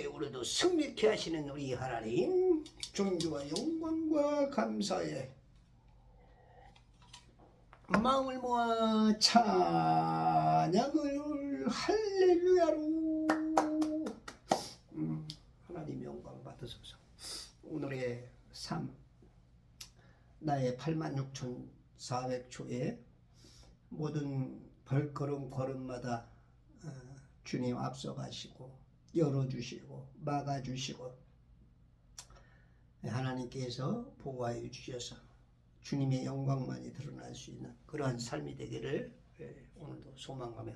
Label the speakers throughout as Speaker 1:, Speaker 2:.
Speaker 1: 오늘도 승리케 하시는 우리 하나님, 존귀와 영광과 감사에 마음을 모아 찬양을 할렐루야로 하나님 영광 받으소서. 오늘의 삶, 나의 86,400초에 모든 발걸음 걸음마다 주님 앞서가시고 열어주시고 막아주시고 하나님께서 보호하여 주셔서 주님의 영광만이 드러날 수 있는 그러한 삶이 되기를 오늘도 소망하며,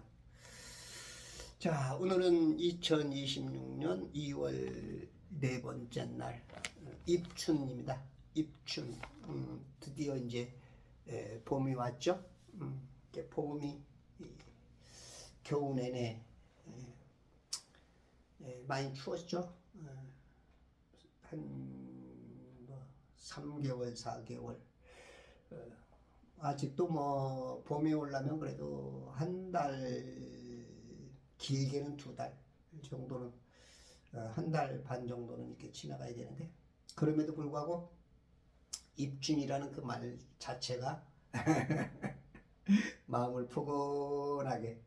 Speaker 1: 자, 오늘은 2026년 2월 네 번째 날 입춘입니다. 입춘. 드디어 이제 봄이 왔죠. 봄이 겨우 내내 많이 추웠죠. 한 3개월, 4개월. 아직도 뭐 봄이 오려면 그래도 한 달, 길게는 2달 정도는, 한 달 반 정도는 이렇게 지나가야 되는데, 그럼에도 불구하고 입춘이라는 그 말 자체가 마음을 포근하게,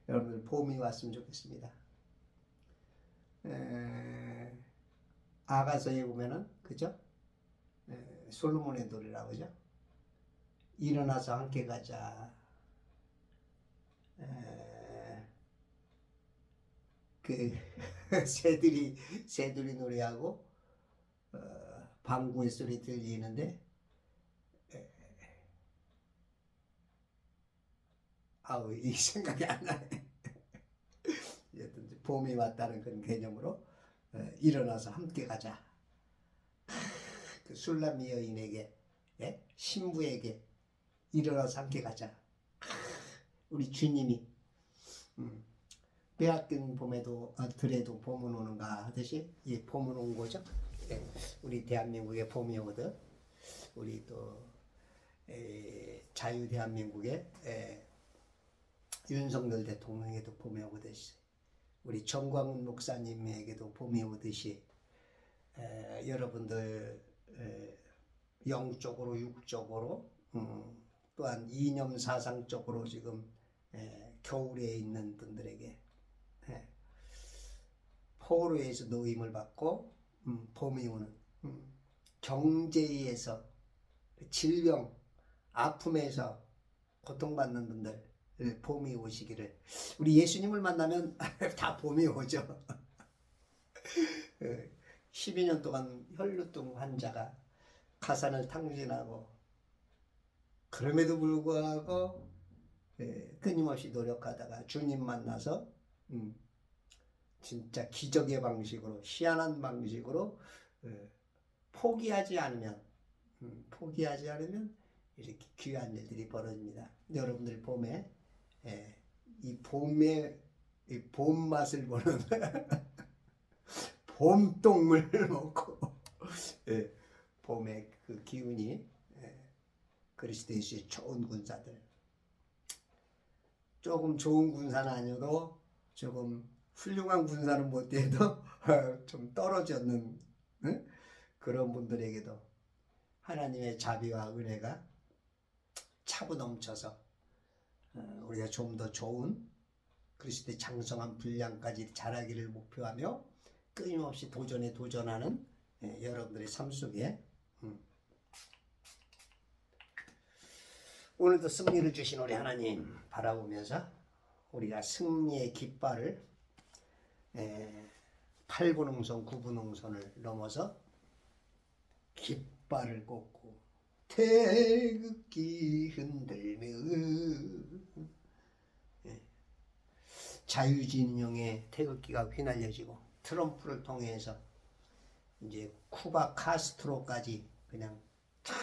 Speaker 1: 여러분들 봄이 왔으면 좋겠습니다. 아가서에 보면은, 그죠? 솔로몬의 노래라고 그죠? 일어나서 함께 가자. 그 새들이 노래하고 방구의 소리 들리는데, 아우, 이 생각이 안 나네. 봄이 왔다는 그런 개념으로 일어나서 함께 가자. 그 술람미 여인에게, 신부에게 일어나서 함께 가자. 우리 주님이 빼앗긴 봄에도 들에도 봄은 오는가 하듯이 이 봄은 온 거죠. 우리 대한민국의 봄이 오거든. 우리 또 자유 대한민국의 윤석열 대통령에게도 봄이 오듯이, 우리 정광훈 목사님에게도 봄이 오듯이, 여러분들 영적으로 육적으로 또한 이념 사상적으로 지금 겨울에 있는 분들에게 포로에서 노임을 받고 봄이 오는, 경제에서 질병 아픔에서 고통받는 분들 봄이 오시기를, 우리 예수님을 만나면 다 봄이 오죠. 12년 동안 혈루증 환자가 가산을 탕진하고, 그럼에도 불구하고 끊임없이 노력하다가 주님 만나서 진짜 기적의 방식으로, 희한한 방식으로 포기하지 않으면 이렇게 귀한 일들이 벌어집니다. 여러분들 봄에 이 봄 맛을 보는 봄동물 먹고 봄의 그 기운이, 그리스도 예수의 좋은 군사들, 조금 좋은 군사는 아니어도 조금 훌륭한 군사는 못해도 좀 떨어졌는 그런 분들에게도 하나님의 자비와 은혜가 차고 넘쳐서 우리가 좀 더 좋은 그리스도의 장성한 분량까지 자라기를 목표하며 끊임없이 도전하는 여러분들의 삶 속에 오늘도 승리를 주신 우리 하나님 바라보면서 우리가 승리의 깃발을 8분홍선 9분홍선을 넘어서 깃발을 꽂고 태극기 흔들며 자유진영의 태극기가 휘날려지고, 트럼프를 통해서 이제 쿠바 카스트로까지 그냥 탁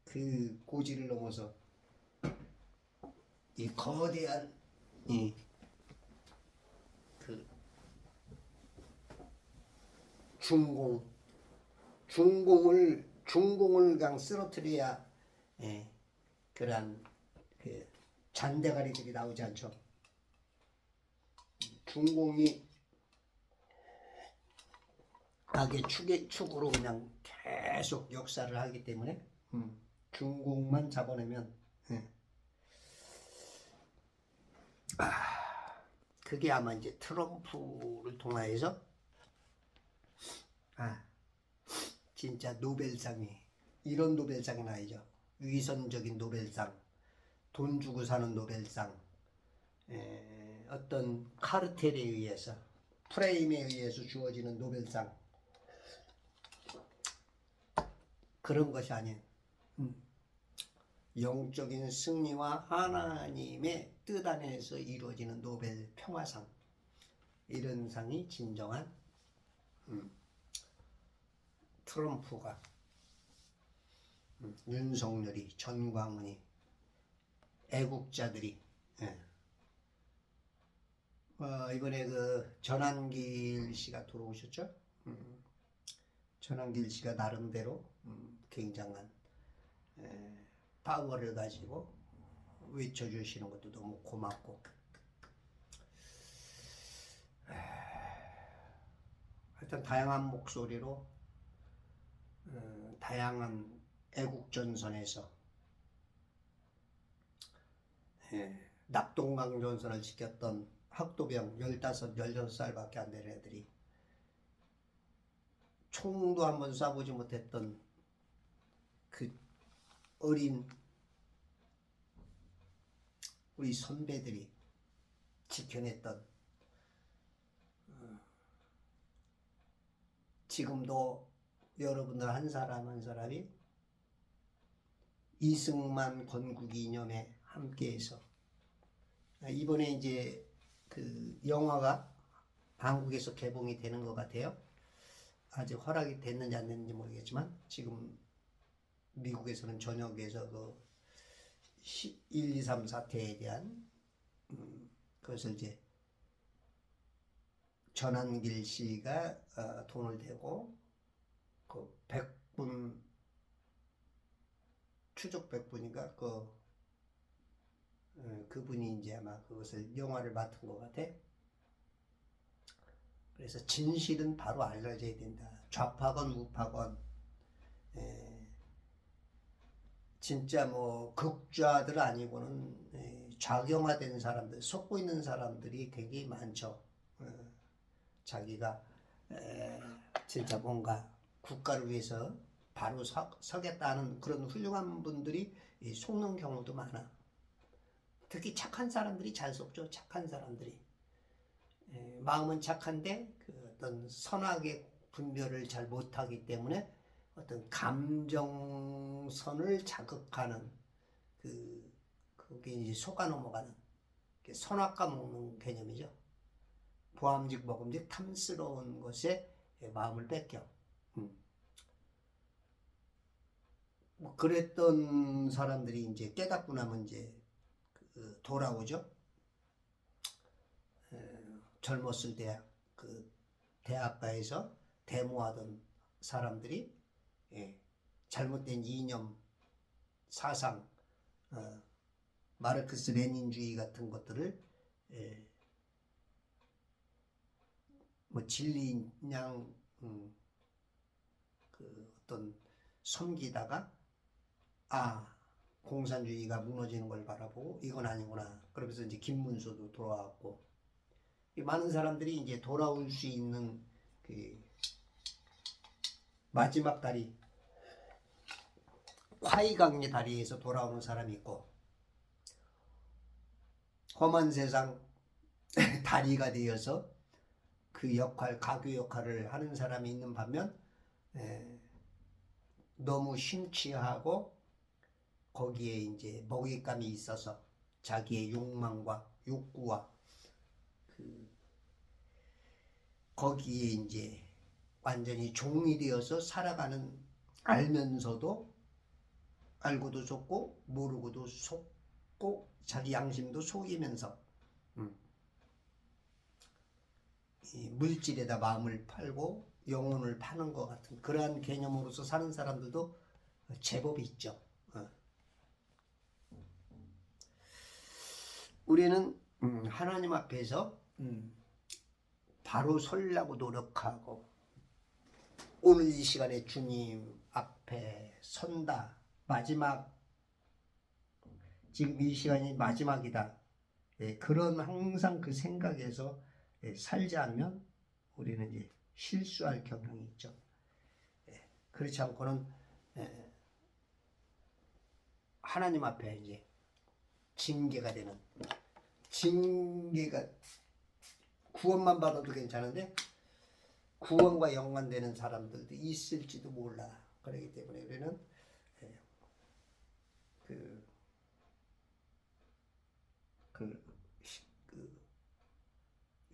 Speaker 1: 그 고지를 넘어서 이 거대한 그 중공을 그냥 쓰러뜨려야 그러한 그 잔대가리들이 나오지 않죠. 중공이 악의 축으로 그냥 계속 역사를 하기 때문에 중공만 잡아내면 그게 아마 이제 트럼프를 통하여서 진짜 노벨상이 이런 노벨상은 아니죠. 위선적인 노벨상, 돈 주고 사는 노벨상, 어떤 카르텔에 의해서 프레임에 의해서 주어지는 노벨상 그런 것이 아닌 영적인 승리와 하나님의 뜻 안에서 이루어지는 노벨 평화상 이런 상이 진정한 트럼프가 윤석열이 전광훈이 애국자들이 이번에 그 전한길 씨가 돌아오셨죠? 전한길 씨가 나름대로 굉장한 파워를 가지고 외쳐주시는 것도 너무 고맙고 하여튼 다양한 목소리로 다양한 애국전선에서 낙동강전선을 지켰던 학도병 15, 16살밖에 안 되는 애들이 총도 한번 쏴보지 못했던 그 어린 우리 선배들이 지켜냈던 지금도 여러분들 한 사람 한 사람이 이승만 건국이 이념에 함께해서 이번에 이제 그 영화가 한국에서 개봉이 되는 것 같아요. 아직 허락이 됐는지 안 됐는지 모르겠지만 지금 미국에서는 전역에서 그 1, 2, 3 사태에 대한 그것을 이제 전한길 씨가 돈을 대고 그 100분 추적 100분인가 그분이 이제 아마 그것을 영화를 맡은 것 같아. 그래서 진실은 바로 알려져야 된다. 좌파건 우파건 진짜 뭐 극좌들 아니고는 좌경화된 사람들, 속고 있는 사람들이 되게 많죠. 자기가 진짜 뭔가 국가를 위해서 바로 서겠다는 그런 훌륭한 분들이 속는 경우도 많아. 특히 착한 사람들이 잘 속죠. 착한 사람들이. 마음은 착한데 그 어떤 선악의 분별을 잘 못하기 때문에 어떤 감정선을 자극하는 그게 이제 속아 넘어가는 선악과 먹는 개념이죠. 보암직 먹음직 탐스러운 것에 마음을 뺏겨. 뭐 그랬던 사람들이 이제 깨닫고 나면 이제 돌아오죠. 젊었을 때 그 대학가에서 데모하던 사람들이 잘못된 이념, 사상, 마르크스 레닌주의 같은 것들을 뭐 진리냥 그 어떤 섬기다가 공산주의가 무너지는 걸 바라보고 이건 아니구나. 그러면서 이제 김문수도 돌아왔고 많은 사람들이 이제 돌아올 수 있는 그 마지막 다리 화이강의 다리에서 돌아오는 사람이 있고 험한 세상 다리가 되어서 그 역할, 가교 역할을 하는 사람이 있는 반면 너무 심취하고 거기에 이제 먹잇감이 있어서 자기의 욕망과 욕구와 거기에 이제 완전히 종이 되어서 살아가는 알면서도 알고도 속고 모르고도 속고 자기 양심도 속이면서 이 물질에다 마음을 팔고 영혼을 파는 것 같은 그러한 개념으로서 사는 사람들도 제법 있죠. 우리는 하나님 앞에서 바로 서려고 노력하고 오늘 이 시간에 주님 앞에 선다. 마지막, 지금 이 시간이 마지막이다. 그런 항상 그 생각에서 살지 않으면 우리는 이제 실수할 경향이 있죠. 그렇지 않고는 하나님 앞에 이제 징계가 되는, 징계가 구원만 받아도 괜찮은데 구원과 연관되는 사람들도 있을지도 몰라. 그렇기 때문에 우리는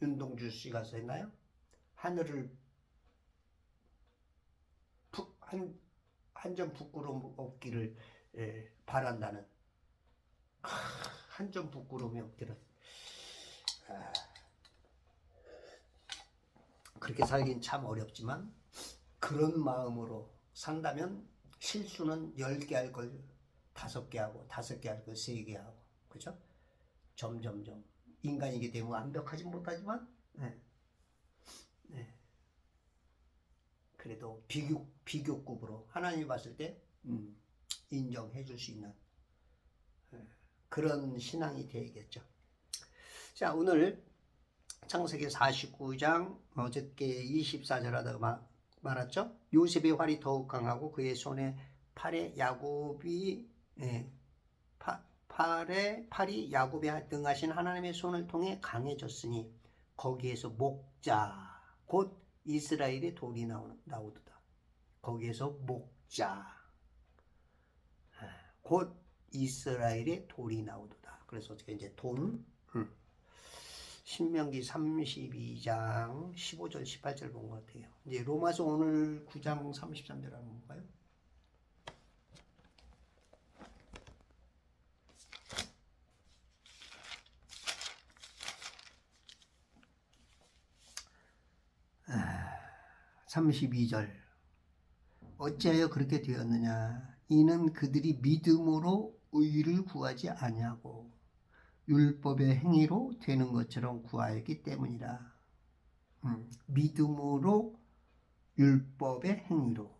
Speaker 1: 윤동주 씨가 했나요? 하늘을 한 점 부끄러움 없기를 바란다는, 한 점 부끄러움이 없기를. 그렇게 살긴 참 어렵지만 그런 마음으로 산다면 실수는 10개 할 걸 5개 하고 5개 할 걸 3개 하고, 그죠? 점점점 인간이기 때문에 완벽하지 못하지만 그래도 비교급으로 하나님이 봤을 때 인정해 줄 수 있는 그런 신앙이 되겠죠. 자, 오늘 창세기 49장 어저께 24절 하다가 말았죠. 요셉의 활이 더욱 강하고 그의 손에 팔이 야곱이 팔이 야곱에 등하신 하나님의 손을 통해 강해졌으니 거기에서 목자 곧 이스라엘의 돌이 나오도다. 거기에서 목자 곧 이스라엘의 돌이 나오도다. 그래서 어떻게 이제 돌, 신명기 32장 15절 18절 본 것 같아요. 이제 로마서 오늘 9장 33절 하는 건가요? 아, 32절 어찌하여 그렇게 되었느냐 이는 그들이 믿음으로 의를 구하지 아니하고 율법의 행위로 되는 것처럼 구하였기 때문이라. 믿음으로 율법의 행위로.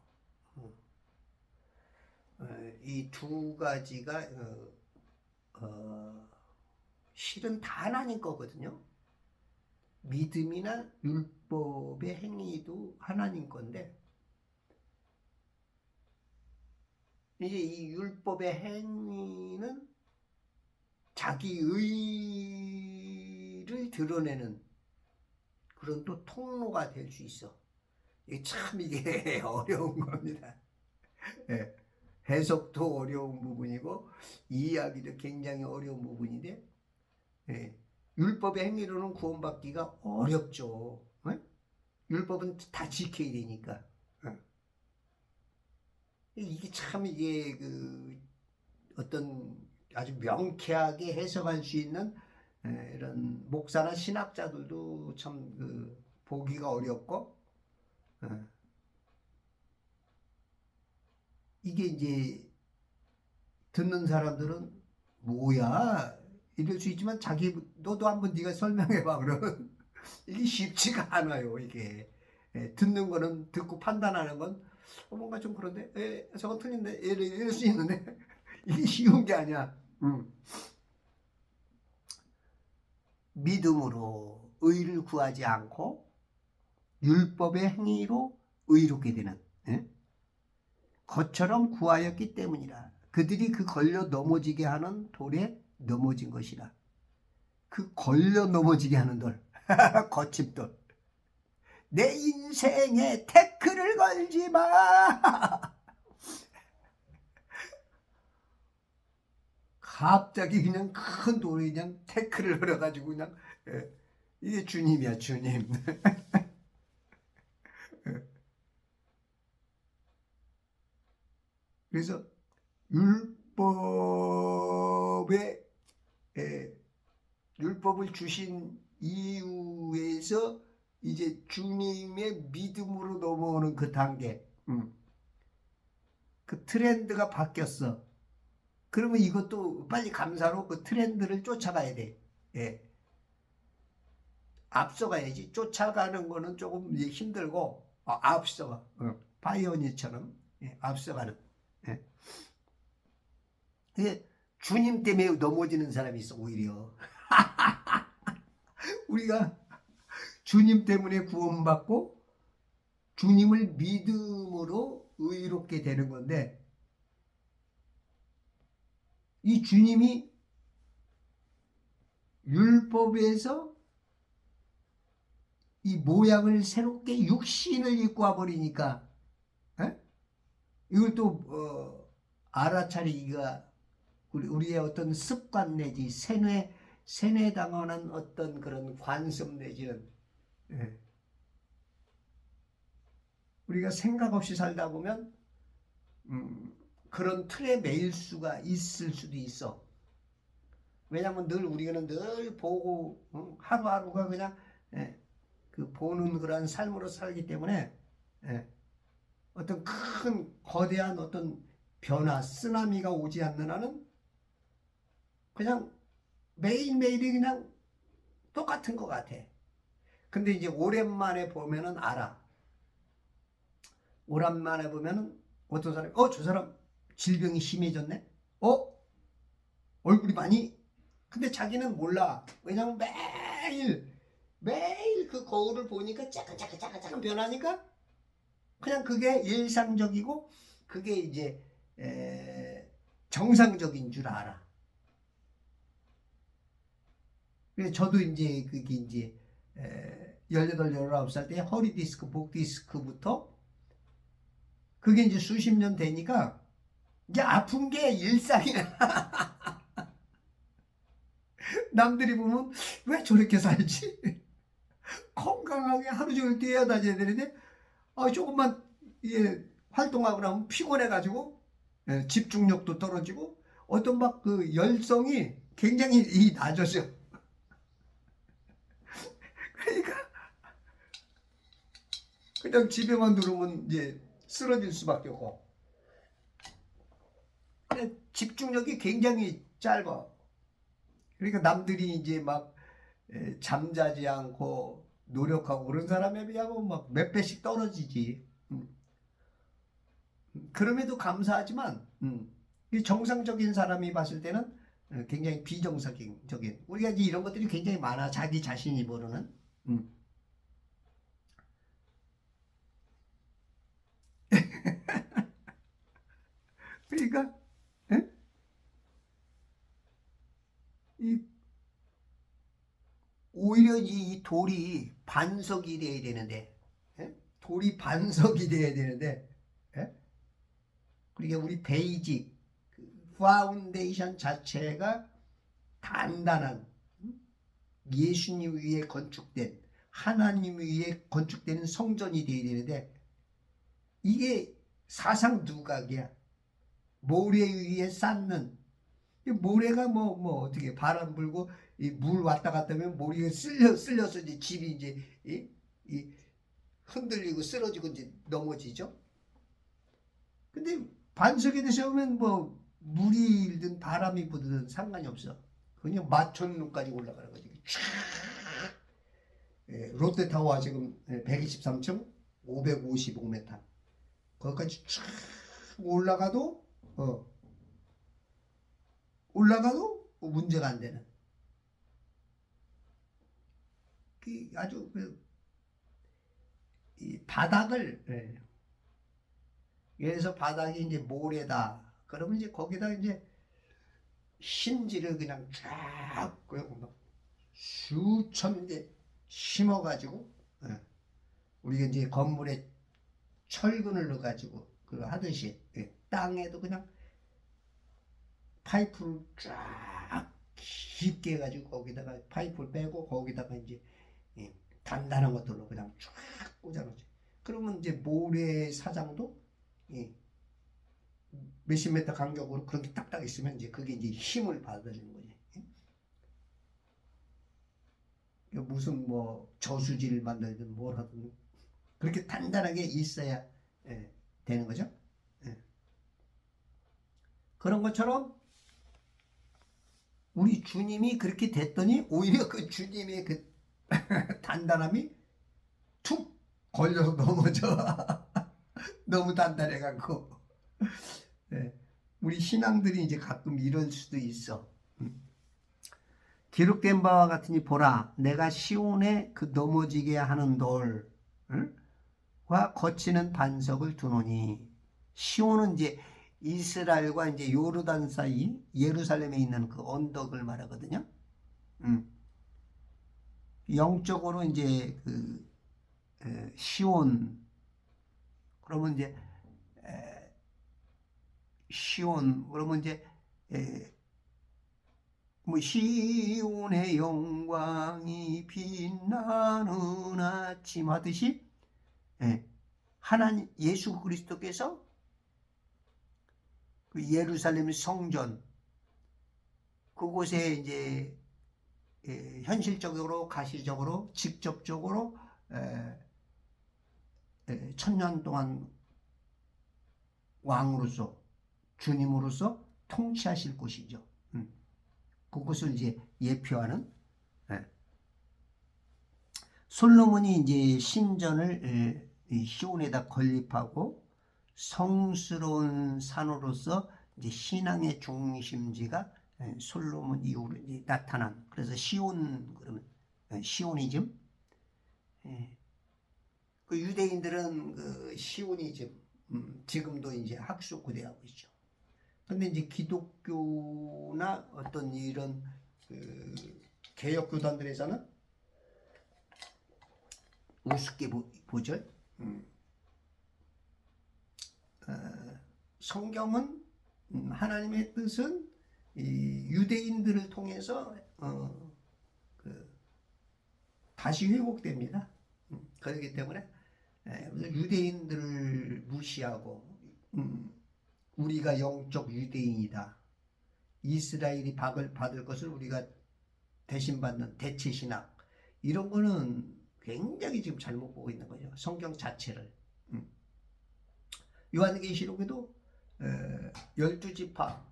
Speaker 1: 이 두 가지가 실은 다 하나님 거거든요. 믿음이나 율법의 행위도 하나님 건데 이제 이 율법의 행위는 자기 의를 드러내는 그런 또 통로가 될 수 있어. 이게 참 이게 어려운 겁니다. 해석도 어려운 부분이고 이해하기도 굉장히 어려운 부분인데 율법의 행위로는 구원받기가 어렵죠. 율법은 다 지켜야 되니까. 이게 참 이게 어떤 아주 명쾌하게 해석할 수 있는 이런 목사나 신학자들도 참 보기가 어렵고 이게 이제 듣는 사람들은 뭐야 이럴 수 있지만 너도 한번 네가 설명해봐 그러면 이게 쉽지가 않아요. 이게 듣는 거는 듣고 판단하는 건 뭔가 좀 그런데 저건 틀린데 이럴 수 있는데 이게 쉬운 게 아니야. 믿음으로 의를 구하지 않고 율법의 행위로 의롭게 되는 것처럼 구하였기 때문이라. 그들이 그 걸려 넘어지게 하는 돌에 넘어진 것이라. 그 걸려 넘어지게 하는 돌 거친 돌. 내 인생에 태클을 걸지 마. 갑자기 그냥 큰 돌이 그냥 태클을 걸어가지고 그냥 이게 주님이야 주님. 그래서 율법을 주신 이후에서 이제 주님의 믿음으로 넘어오는 그 단계, 그 트렌드가 바뀌었어. 그러면 이것도 빨리 감사로 그 트렌드를 쫓아가야 돼. 앞서가야지. 쫓아가는 거는 조금 이제 힘들고 앞서가. 바이오니처럼 앞서가는. 예. 이게 주님 때문에 넘어지는 사람이 있어 오히려. 우리가 주님 때문에 구원받고 주님을 믿음으로 의롭게 되는 건데 이 주님이 율법에서 이 모양을 새롭게 육신을 입고 와버리니까 이걸 또 알아차리기가 우리의 어떤 습관 내지 세뇌당하는 어떤 그런 관습 내지는 우리가 생각 없이 살다 보면 그런 틀에 매일 수가 있을 수도 있어. 왜냐하면 우리는 늘 보고 하루하루가 그냥 그 보는 그런 삶으로 살기 때문에 어떤 큰 거대한 어떤 변화, 쓰나미가 오지 않는 한은 그냥 매일매일이 그냥 똑같은 것 같아. 근데 이제 오랜만에 보면은 알아. 오랜만에 보면은 어떤 사람이 저 사람 질병이 심해졌네? 얼굴이 많이? 근데 자기는 몰라. 왜냐면 매일 그 거울을 보니까 잠깐 변하니까 그냥 그게 일상적이고 그게 이제 정상적인 줄 알아. 그래서 저도 이제 그게 이제 18, 19살 때 허리 디스크, 목 디스크부터 그게 이제 수십 년 되니까 이제 아픈 게 일상이야. 남들이 보면 왜 저렇게 살지? 건강하게 하루 종일 뛰어다녀야 되는데 조금만 활동하고 나면 피곤해가지고 집중력도 떨어지고 어떤 막 그 열성이 굉장히 낮아져. 그러니까 그냥 집에만 들어오면 이제 쓰러질 수밖에 없고 집중력이 굉장히 짧아. 그러니까 남들이 이제 막 잠자지 않고 노력하고 그런 사람에 비하면 막 몇 배씩 떨어지지. 그럼에도 감사하지만 이 정상적인 사람이 봤을 때는 굉장히 비정상적인 우리가 이제 이런 것들이 굉장히 많아. 자기 자신이 모르는. 그러니까 오히려 이 돌이 반석이 돼야 되는데 돌이 반석이 돼야 되는데 그러니까 우리 베이직 파운데이션 자체가 단단한 예수님 위에 건축된 하나님 위에 건축되는 성전이 되어야 되는데 이게 사상 두각이야. 모래 위에 쌓는 모래가 뭐 어떻게 바람 불고 물 왔다 갔다 하면 모래가 쓸려서 이제 집이 이제 흔들리고 쓰러지고 이제 넘어지죠. 근데 반석에 대해서면 뭐 물이 일든 바람이 부든 상관이 없어. 그냥 마천루까지 올라가는 거지. 롯데타워 지금 123층 555m 거기까지 쫙 올라가도 문제가 안 되는 아주 이 바닥을 그래서 바닥이 이제 모래다 그러면 이제 거기다 이제 심지를 그냥 쫙 수천 개 심어가지고 우리가 이제 건물에 철근을 넣어가지고 그 하듯이 땅에도 그냥 파이프를 쫙 깊게 해가지고 거기다가 파이프를 빼고 거기다가 이제 단단한 것들로 그냥 쫙 꽂아놓지. 그러면 이제 모래 사장도 몇십 미터 간격으로 그렇게 딱딱 있으면 이제 그게 이제 힘을 받아주는 거지. 무슨 뭐 저수지를 만들든 뭘 하든 그렇게 단단하게 있어야 되는 거죠. 그런 것처럼 우리 주님이 그렇게 됐더니 오히려 그 주님의 그 단단함이 툭 걸려서 넘어져. 너무 단단해갖고. 네. 우리 신앙들이 이제 가끔 이럴 수도 있어. 기록된 바와 같으니 보라, 내가 시온에 그 넘어지게 하는 돌과 거치는 반석을 두노니. 시온은 이제 이스라엘과 이제 요르단 사이 예루살렘에 있는 그 언덕을 말하거든요. 영적으로 이제 그 시온, 그러면 이제 시온 그러면 이제 뭐 시온의 영광이 빛나는 아침 하듯이 하나님 예수 그리스도께서 그 예루살렘 성전 그곳에 이제 현실적으로 가시적으로 직접적으로 천년 동안 왕으로서 주님으로서 통치하실 곳이죠. 그것을 이제 예표하는. 솔로몬이 이제 신전을 시온에다 건립하고 성스러운 산으로서 이제 신앙의 중심지가 솔로몬 이후로 이제 나타난. 그래서 시온 그러면 시오니즘. 그 유대인들은 그 시오니즘 지금도 이제 학술구대하고 있죠. 근데 이제 기독교나 어떤 이런 그 개혁교단들에서는 우습게 보죠. 성경은 하나님의 뜻은 이 유대인들을 통해서 다시 회복됩니다. 그렇기 때문에 유대인들을 무시하고 우리가 영적 유대인이다. 이스라엘이 박을 받을 것을 우리가 대신 받는 대체 신학. 이런 거는 굉장히 지금 잘못 보고 있는 거죠. 성경 자체를. 요한계시록에도 12지파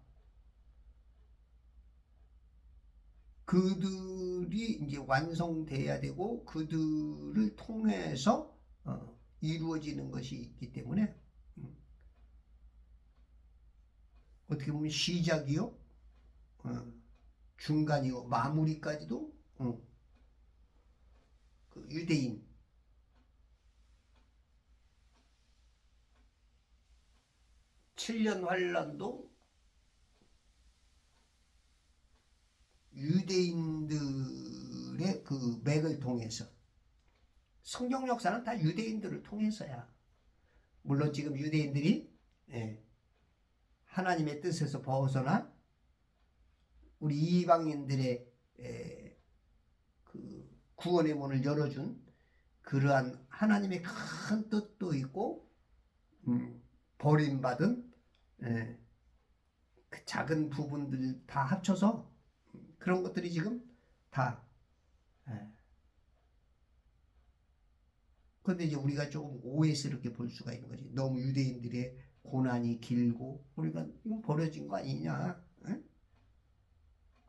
Speaker 1: 그들이 이제 완성돼야 되고 그들을 통해서 이루어지는 것이 있기 때문에 어떻게 보면 시작이요, 중간이요, 마무리까지도 그 유대인. (7년) 환란도 유대인들의 그 맥을 통해서. 성경 역사는 다 유대인들을 통해서야. 물론 지금 유대인들이 하나님의 뜻에서 벗어나 우리 이방인들의 그 구원의 문을 열어준 그러한 하나님의 큰 뜻도 있고 버림받은 그 작은 부분들 다 합쳐서 그런 것들이 지금 다. 그런데 이제 우리가 조금 오해스럽게 볼 수가 있는 거지. 너무 유대인들의 고난이 길고 우리가 이건 버려진 거 아니냐.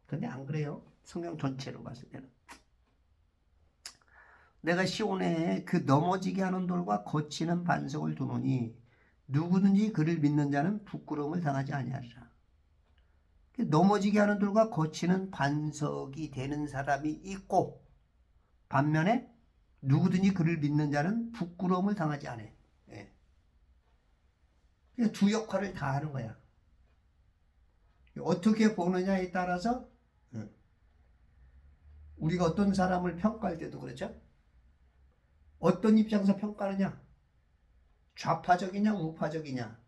Speaker 1: 근데 안 그래요. 성경 전체로 봤을 때는. 내가 시온에 그 넘어지게 하는 돌과 거치는 반석을 두노니 누구든지 그를 믿는 자는 부끄러움을 당하지 아니하리라. 넘어지게 하는 돌과 거치는 반석이 되는 사람이 있고 반면에 누구든지 그를 믿는 자는 부끄러움을 당하지 않아. 두 역할을 다 하는 거야. 어떻게 보느냐에 따라서 우리가 어떤 사람을 평가할 때도 그렇죠. 어떤 입장에서 평가하느냐. 좌파적이냐 우파적이냐,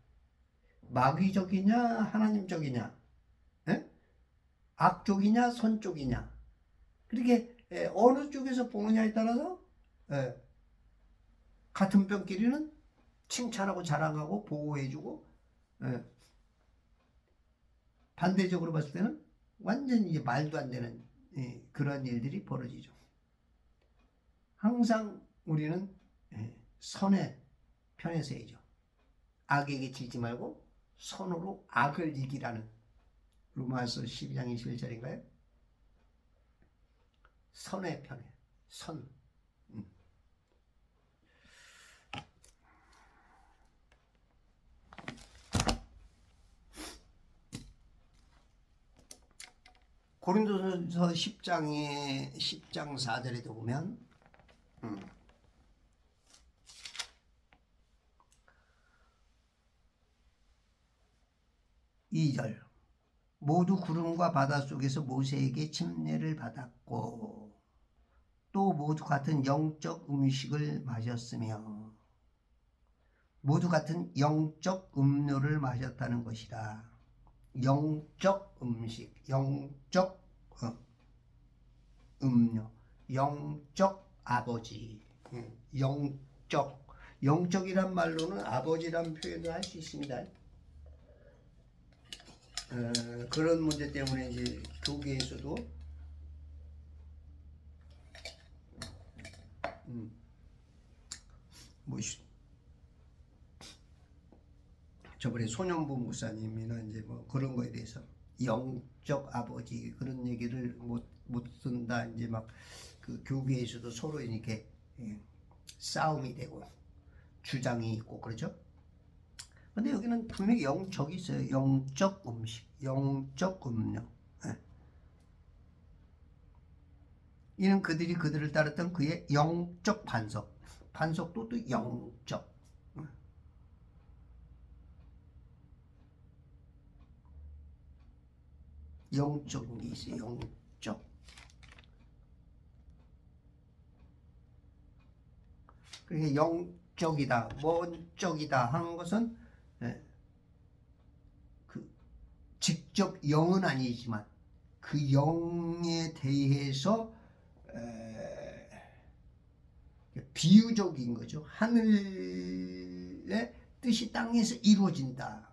Speaker 1: 마귀적이냐 하나님적이냐, 악쪽이냐 선쪽이냐. 그렇게 어느 쪽에서 보느냐에 따라서 같은 편끼리는 칭찬하고 자랑하고 보호해주고, 반대적으로 봤을 때는 완전히 이제 말도 안 되는 그런 일들이 벌어지죠. 항상 우리는 선의 편에 서야죠. 악에게 지지 말고 선으로 악을 이기라는 로마서 12장 21절인가요? 선의 편에. 선. 고린도전서 10장 4절에도 보면 2절 모두 구름과 바다 속에서 모세에게 침례를 받았고 또 모두 같은 영적 음식을 마셨으며 모두 같은 영적 음료를 마셨다는 것이라. 영적 음식, 영적 음료, 영적 아버지, 영적이란 말로는 아버지란 표현을 할 수 있습니다. 그런 문제 때문에 이제 교계에서도 저번에 손영부 목사님이나 이제 뭐 그런 거에 대해서 영적 아버지 그런 얘기를 못 쓴다 이제 막 그 교계에서도 서로 이렇게 싸움이 되고 주장이 있고 그러죠. 근데 여기는 분명히 영적이 있어요. 영적 음식, 영적 음료. 이는 그들이 그들을 따랐던 그의 영적 반석. 반석도 또 영적. 영적인 게 있어요. 영적. 그러니까 영적이다, 뭔적이다 하는 것은 그 직접 영은 아니지만 그 영에 대해서 비유적인 거죠. 하늘의 뜻이 땅에서 이루어진다.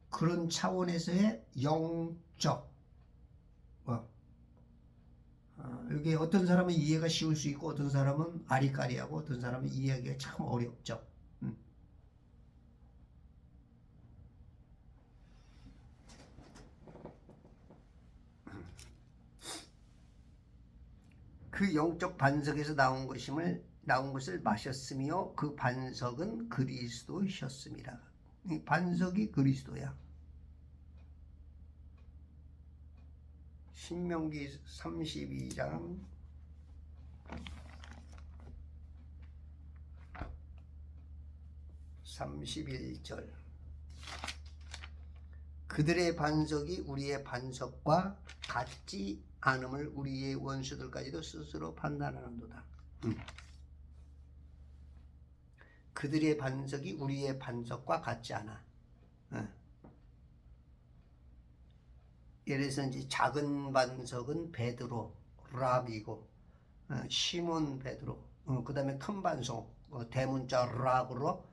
Speaker 1: 그런 차원에서의 영적. 이게 어떤 사람은 이해가 쉬울 수 있고 어떤 사람은 아리까리하고 어떤 사람은 이해하기가 참 어렵죠. 그 영적 반석에서 나온 것을 마셨으며 그 반석은 그리스도셨습니다. 이 반석이 그리스도야. 신명기 32장 31절 그들의 반석이 우리의 반석과 같지 않음을 우리의 원수들까지도 스스로 판단하는도다. 그들의 반석이 우리의 반석과 같지 않아. 예를 들어서 이제 작은 반석은 베드로, 랍이고, 시몬 베드로, 그 다음에 큰 반석, 대문자 랍으로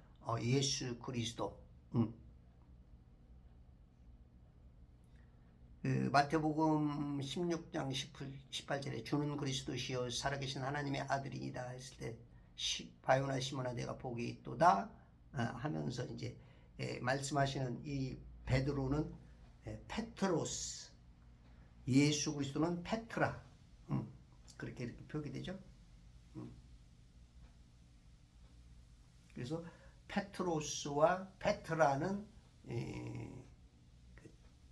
Speaker 1: 예수 그리스도. 마태복음 16장 18절에 주는 그리스도시요 살아계신 하나님의 아들이다 했을 때 바요나 시몬아 내가 복이 있도다 하면서 이제 말씀하시는 이 베드로는 페트로스, 예수 그리스도는 페트라, 그렇게 이렇게 표기되죠. 그래서 페트로스와 페트라는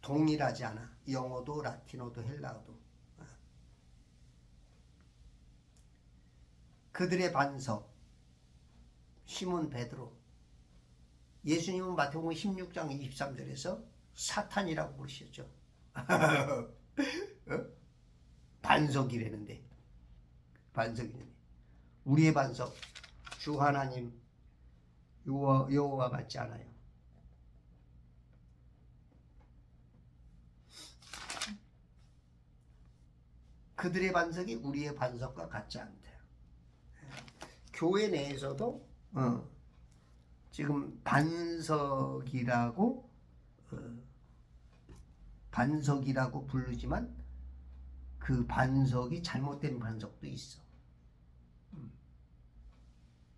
Speaker 1: 동일하지 않아. 영어도 라틴어도 헬라어도. 그들의 반석 시몬 베드로. 예수님은 마태복음 16장 23절에서 사탄이라고 부르셨죠. 반석이라는데. 반석이라는데. 우리의 반석 주 하나님 여호와 같지 않아요. 그들의 반석이 우리의 반석과 같지 않대요. 교회 내에서도 지금 반석이라고 부르지만 그 반석이 잘못된 반석도 있어.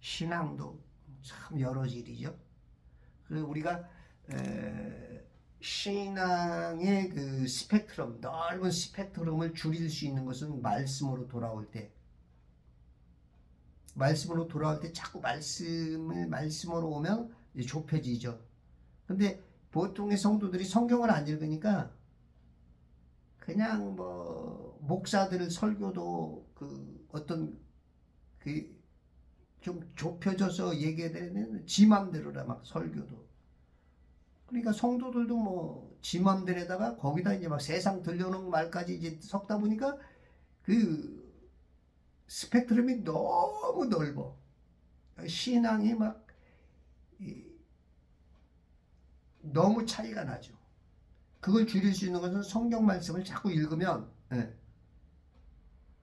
Speaker 1: 신앙도 참 여러 질이죠. 그래서 우리가 신앙의 그 스펙트럼, 넓은 스펙트럼을 줄일 수 있는 것은 말씀으로 돌아올 때, 자꾸 말씀으로 오면 이제 좁혀지죠. 근데 보통의 성도들이 성경을 안 읽으니까 그냥 뭐 목사들 설교도 그 어떤 그 좀 좁혀져서 얘기되는 지 맘대로라 막 설교도. 그러니까 성도들도 뭐 지 맘대로다가 거기다 이제 막 세상 들려오는 말까지 이제 섞다 보니까 그 스펙트럼이 너무 넓어. 신앙이 막 너무 차이가 나죠. 그걸 줄일 수 있는 것은 성경 말씀을 자꾸 읽으면,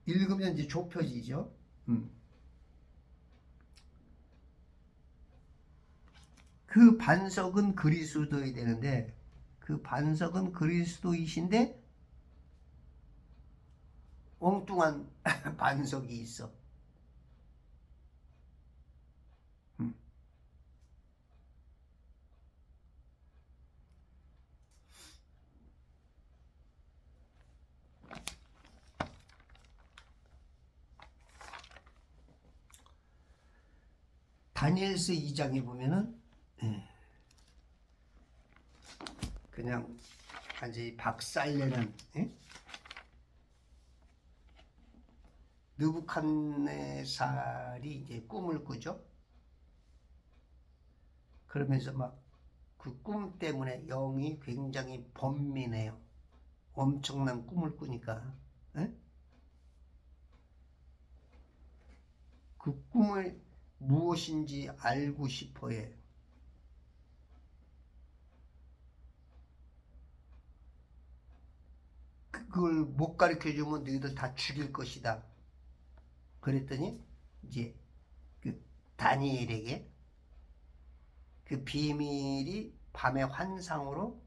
Speaker 1: 읽으면 이제 좁혀지죠. 그 반석은 그리스도여야 되는데, 그 반석은 그리스도이신데 엉뚱한 반석이 있어. 다니엘서 2장에 보면은 그냥 완전히 박살내는 느부갓네살이 이제 꿈을 꾸죠. 그러면서 막 그 꿈 때문에 영이 굉장히 번민해요. 엄청난 꿈을 꾸니까. 그 꿈을 무엇인지 알고 싶어 해. 그걸 못 가르쳐 주면 너희들 다 죽일 것이다. 그랬더니 이제 그 다니엘에게 그 비밀이 밤의 환상으로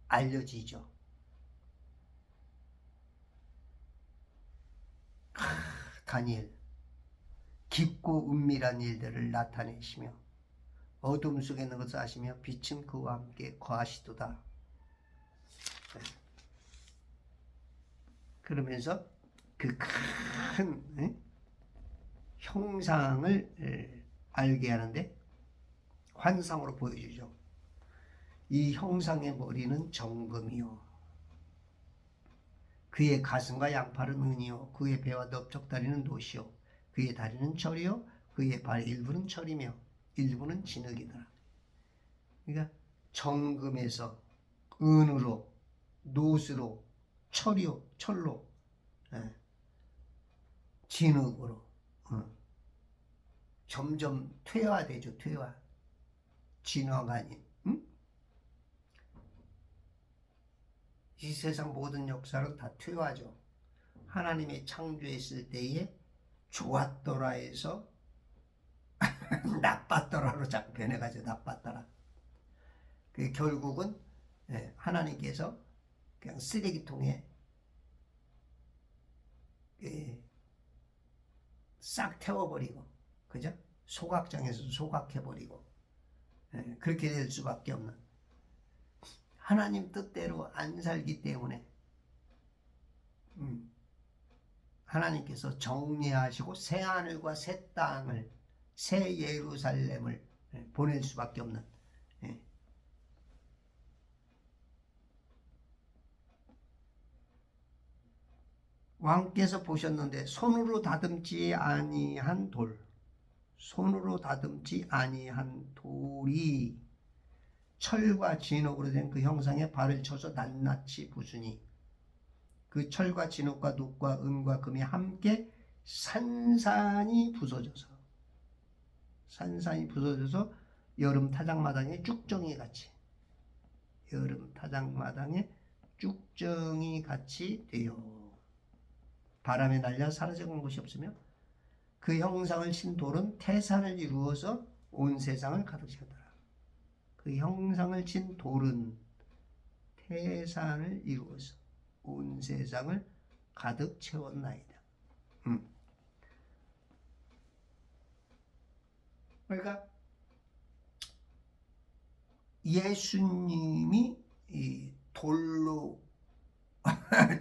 Speaker 1: 알려지죠. 다니엘, 깊고 은밀한 일들을 나타내시며 어둠 속에 있는 것을 아시며 빛은 그와 함께 거하시도다. 그러면서 그 큰 형상을 알게 하는데 환상으로 보여주죠. 이 형상의 머리는 정금이요, 그의 가슴과 양팔은 은이요, 그의 배와 넓적다리는 노시요, 그의 다리는 철이요, 그의 발의 일부는 철이며 일부는 진흙이더라. 그러니까 정금에서 은으로, 노스로, 철로, 진흙으로 점점 퇴화되죠. 퇴화. 진화가 아닌. 이 세상 모든 역사는 다 퇴화죠. 하나님이 창조했을 때에 좋았더라에서 나빴더라로 자꾸 변해가지고 나빴더라. 그 결국은 하나님께서 그냥 쓰레기통에 싹 태워버리고, 그죠? 소각장에서 소각해버리고, 그렇게 될 수밖에 없는, 하나님 뜻대로 안 살기 때문에 하나님께서 정리하시고 새 하늘과 새 땅을, 새 예루살렘을 보낼 수밖에 없는, 왕께서 보셨는데 손으로 다듬지 아니한 돌, 손으로 다듬지 아니한 돌이 철과 진흙으로 된 그 형상에 발을 쳐서 낱낱이 부수니 그 철과 진흙과 놋과 은과 금이 함께 산산이 부서져서 여름 타작마당에 쭉정이 같이, 여름 타작마당에 쭉정이 같이 되어 바람에 날려 사라져간 것이 없으며 그 형상을 친 돌은 태산을 이루어서 온 세상을 가득 채웠더라. 그 형상을 친 돌은 태산을 이루어서 온 세상을 가득 채웠나이다. 그러니까 예수님이 이 돌로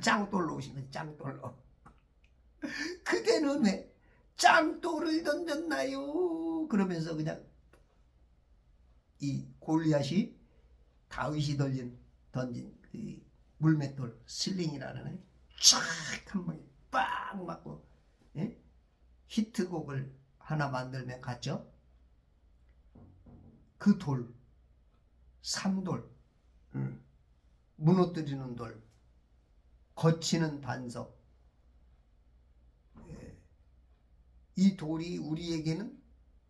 Speaker 1: 짱돌로 오신 거지. 짱돌로. 그대는 왜 짱돌을 던졌나요? 그러면서 그냥 이 골리앗이 다윗이 던진 그 물맷돌 슬링이라는 촥한 방에 빵 맞고, 예? 히트곡을 하나 만들면 갔죠. 그 돌, 산돌, 무너뜨리는 돌, 거치는 반석, 이 돌이 우리에게는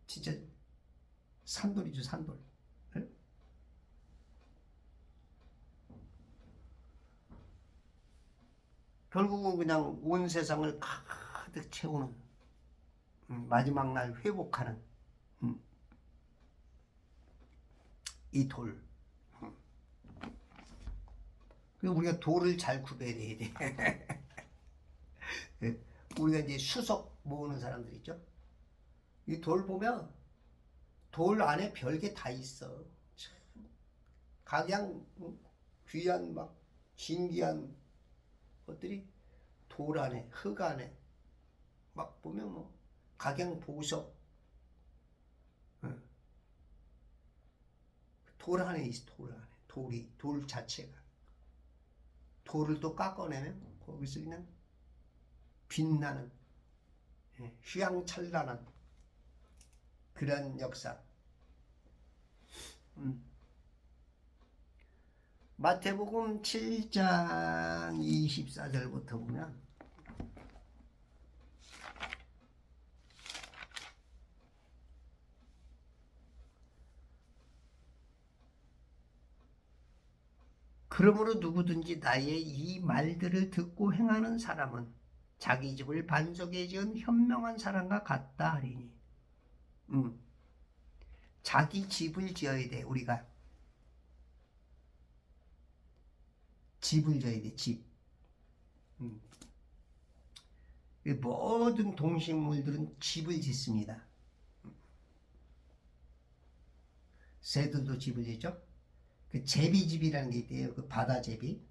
Speaker 1: 진짜 산돌이죠. 산돌. 예? 결국은 그냥 온 세상을 가득 채우는, 마지막 날 회복하는 이 돌. 그리고 우리가 돌을 잘 구별해야 돼. 예? 우리가 이제 수석 모으는 사람들 있죠. 이 돌 보면 돌 안에 별게 다 있어. 참 각양 귀한 막 신기한 것들이 돌 안에, 흙 안에 막 보면 뭐 각양 보석, 돌 안에 있어. 돌 안에 돌 자체가. 돌을 또 깎아내면 거기서 그냥 빛나는, 휘황찬란한 그런 역사. 마태복음 7장 24절부터 보면 그러므로 누구든지 나의 이 말들을 듣고 행하는 사람은 자기 집을 반석에 지은 현명한 사람과 같다 하리니. 자기 집을 지어야 돼. 우리가 집을 지어야 돼. 집. 모든 동식물들은 집을 짓습니다. 새들도 집을 짓죠. 그 제비집이라는 게 있대요. 그 바다제비.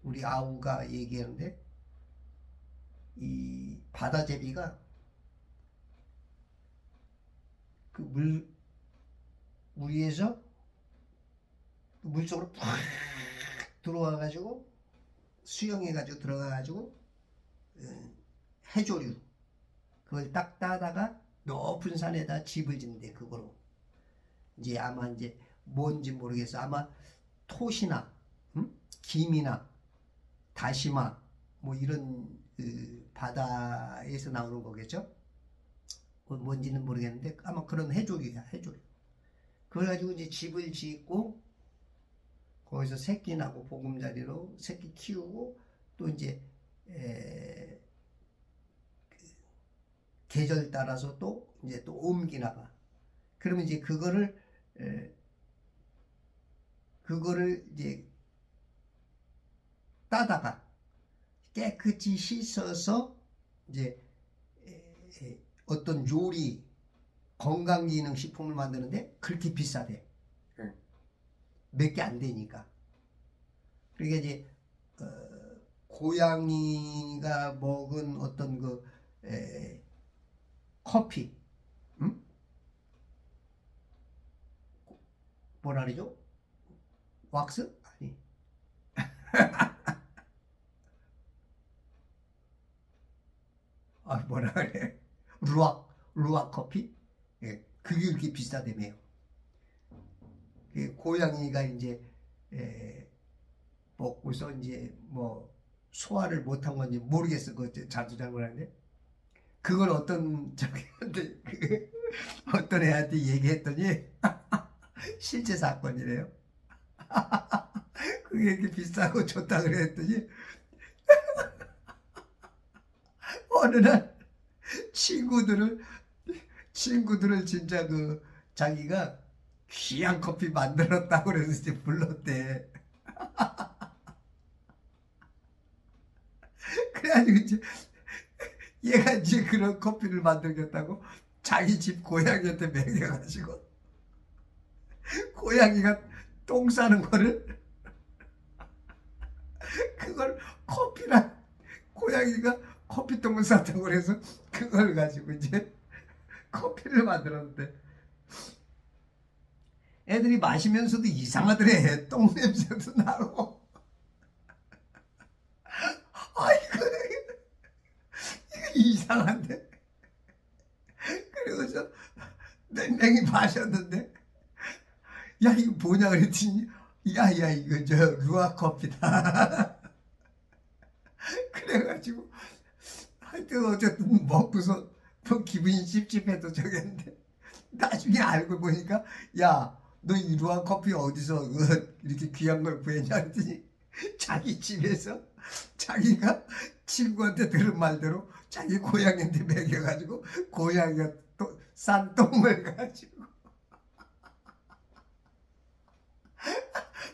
Speaker 1: 우리 아우가 얘기하는데 이 바다제비가 그 물 위에서 물속으로 팍 들어와 가지고 수영해 가지고 들어가 가지고 해조류 그걸 딱 따다가 높은 산에다 집을 짓는데, 그거로 이제 아마 이제 뭔지 모르겠어. 아마 톳이나 김이나 다시마 뭐 이런 바다에서 나오는 거겠죠. 뭔지는 모르겠는데 아마 그런 해조류야. 해조류. 그걸 가지고 이제 집을 짓고 거기서 새끼 나고 보금자리로 새끼 키우고 또 이제 계절 따라서 또 이제 또 옮기나가. 그러면 이제 그거를 이제 따다가 깨끗이 씻어서 이제 어떤 요리 건강기능식품을 만드는데 그렇게 비싸대. 몇 개 안 되니까. 그러니까 이제 고양이가 먹은 어떤 그 커피, 뭐라 그러죠? 왁스? 아니. 아, 뭐라 그래? 루악 커피? 예, 그게 그렇게 비싸다며요. 고양이가 이제 먹고서 이제 뭐 소화를 못한 건지 모르겠어. 그 자주 잘못하는데 그걸 어떤 어떤 애한테 얘기했더니 실제 사건이래요. 그게 이렇게 비싸고 좋다 그랬더니 어느 날 친구들을 진짜 그 자기가 귀한 커피 만들었다고 그래서 이제 불렀대. 그래가지고 이제 얘가 이제 그런 커피를 만들겠다고 자기 집 고양이한테 먹여가지고 고양이가 똥 싸는 거를 그걸 커피랑 고양이가 커피똥을 쌌다고 그래서 그걸 가지고 이제 커피를 만들었는데 애들이 마시면서도 이상하더래. 똥 냄새도 나고. 아이고 이거 이상한데. 그리고서 맹맹이 마셨는데 야 이거 뭐냐 그랬더니 야야 이거 저 루아 커피다. 그래가지고 하여튼 어쨌든 먹고서 뭐 기분이 찝찝해도 저겠는데 나중에 알고 보니까 야 너 이 루아 커피 어디서 이렇게 귀한 걸 구했냐 했더니 자기 집에서 자기가 친구한테 들은 말대로 자기 고양이한테 먹여가지고 고양이가 또 싼 똥을 가지고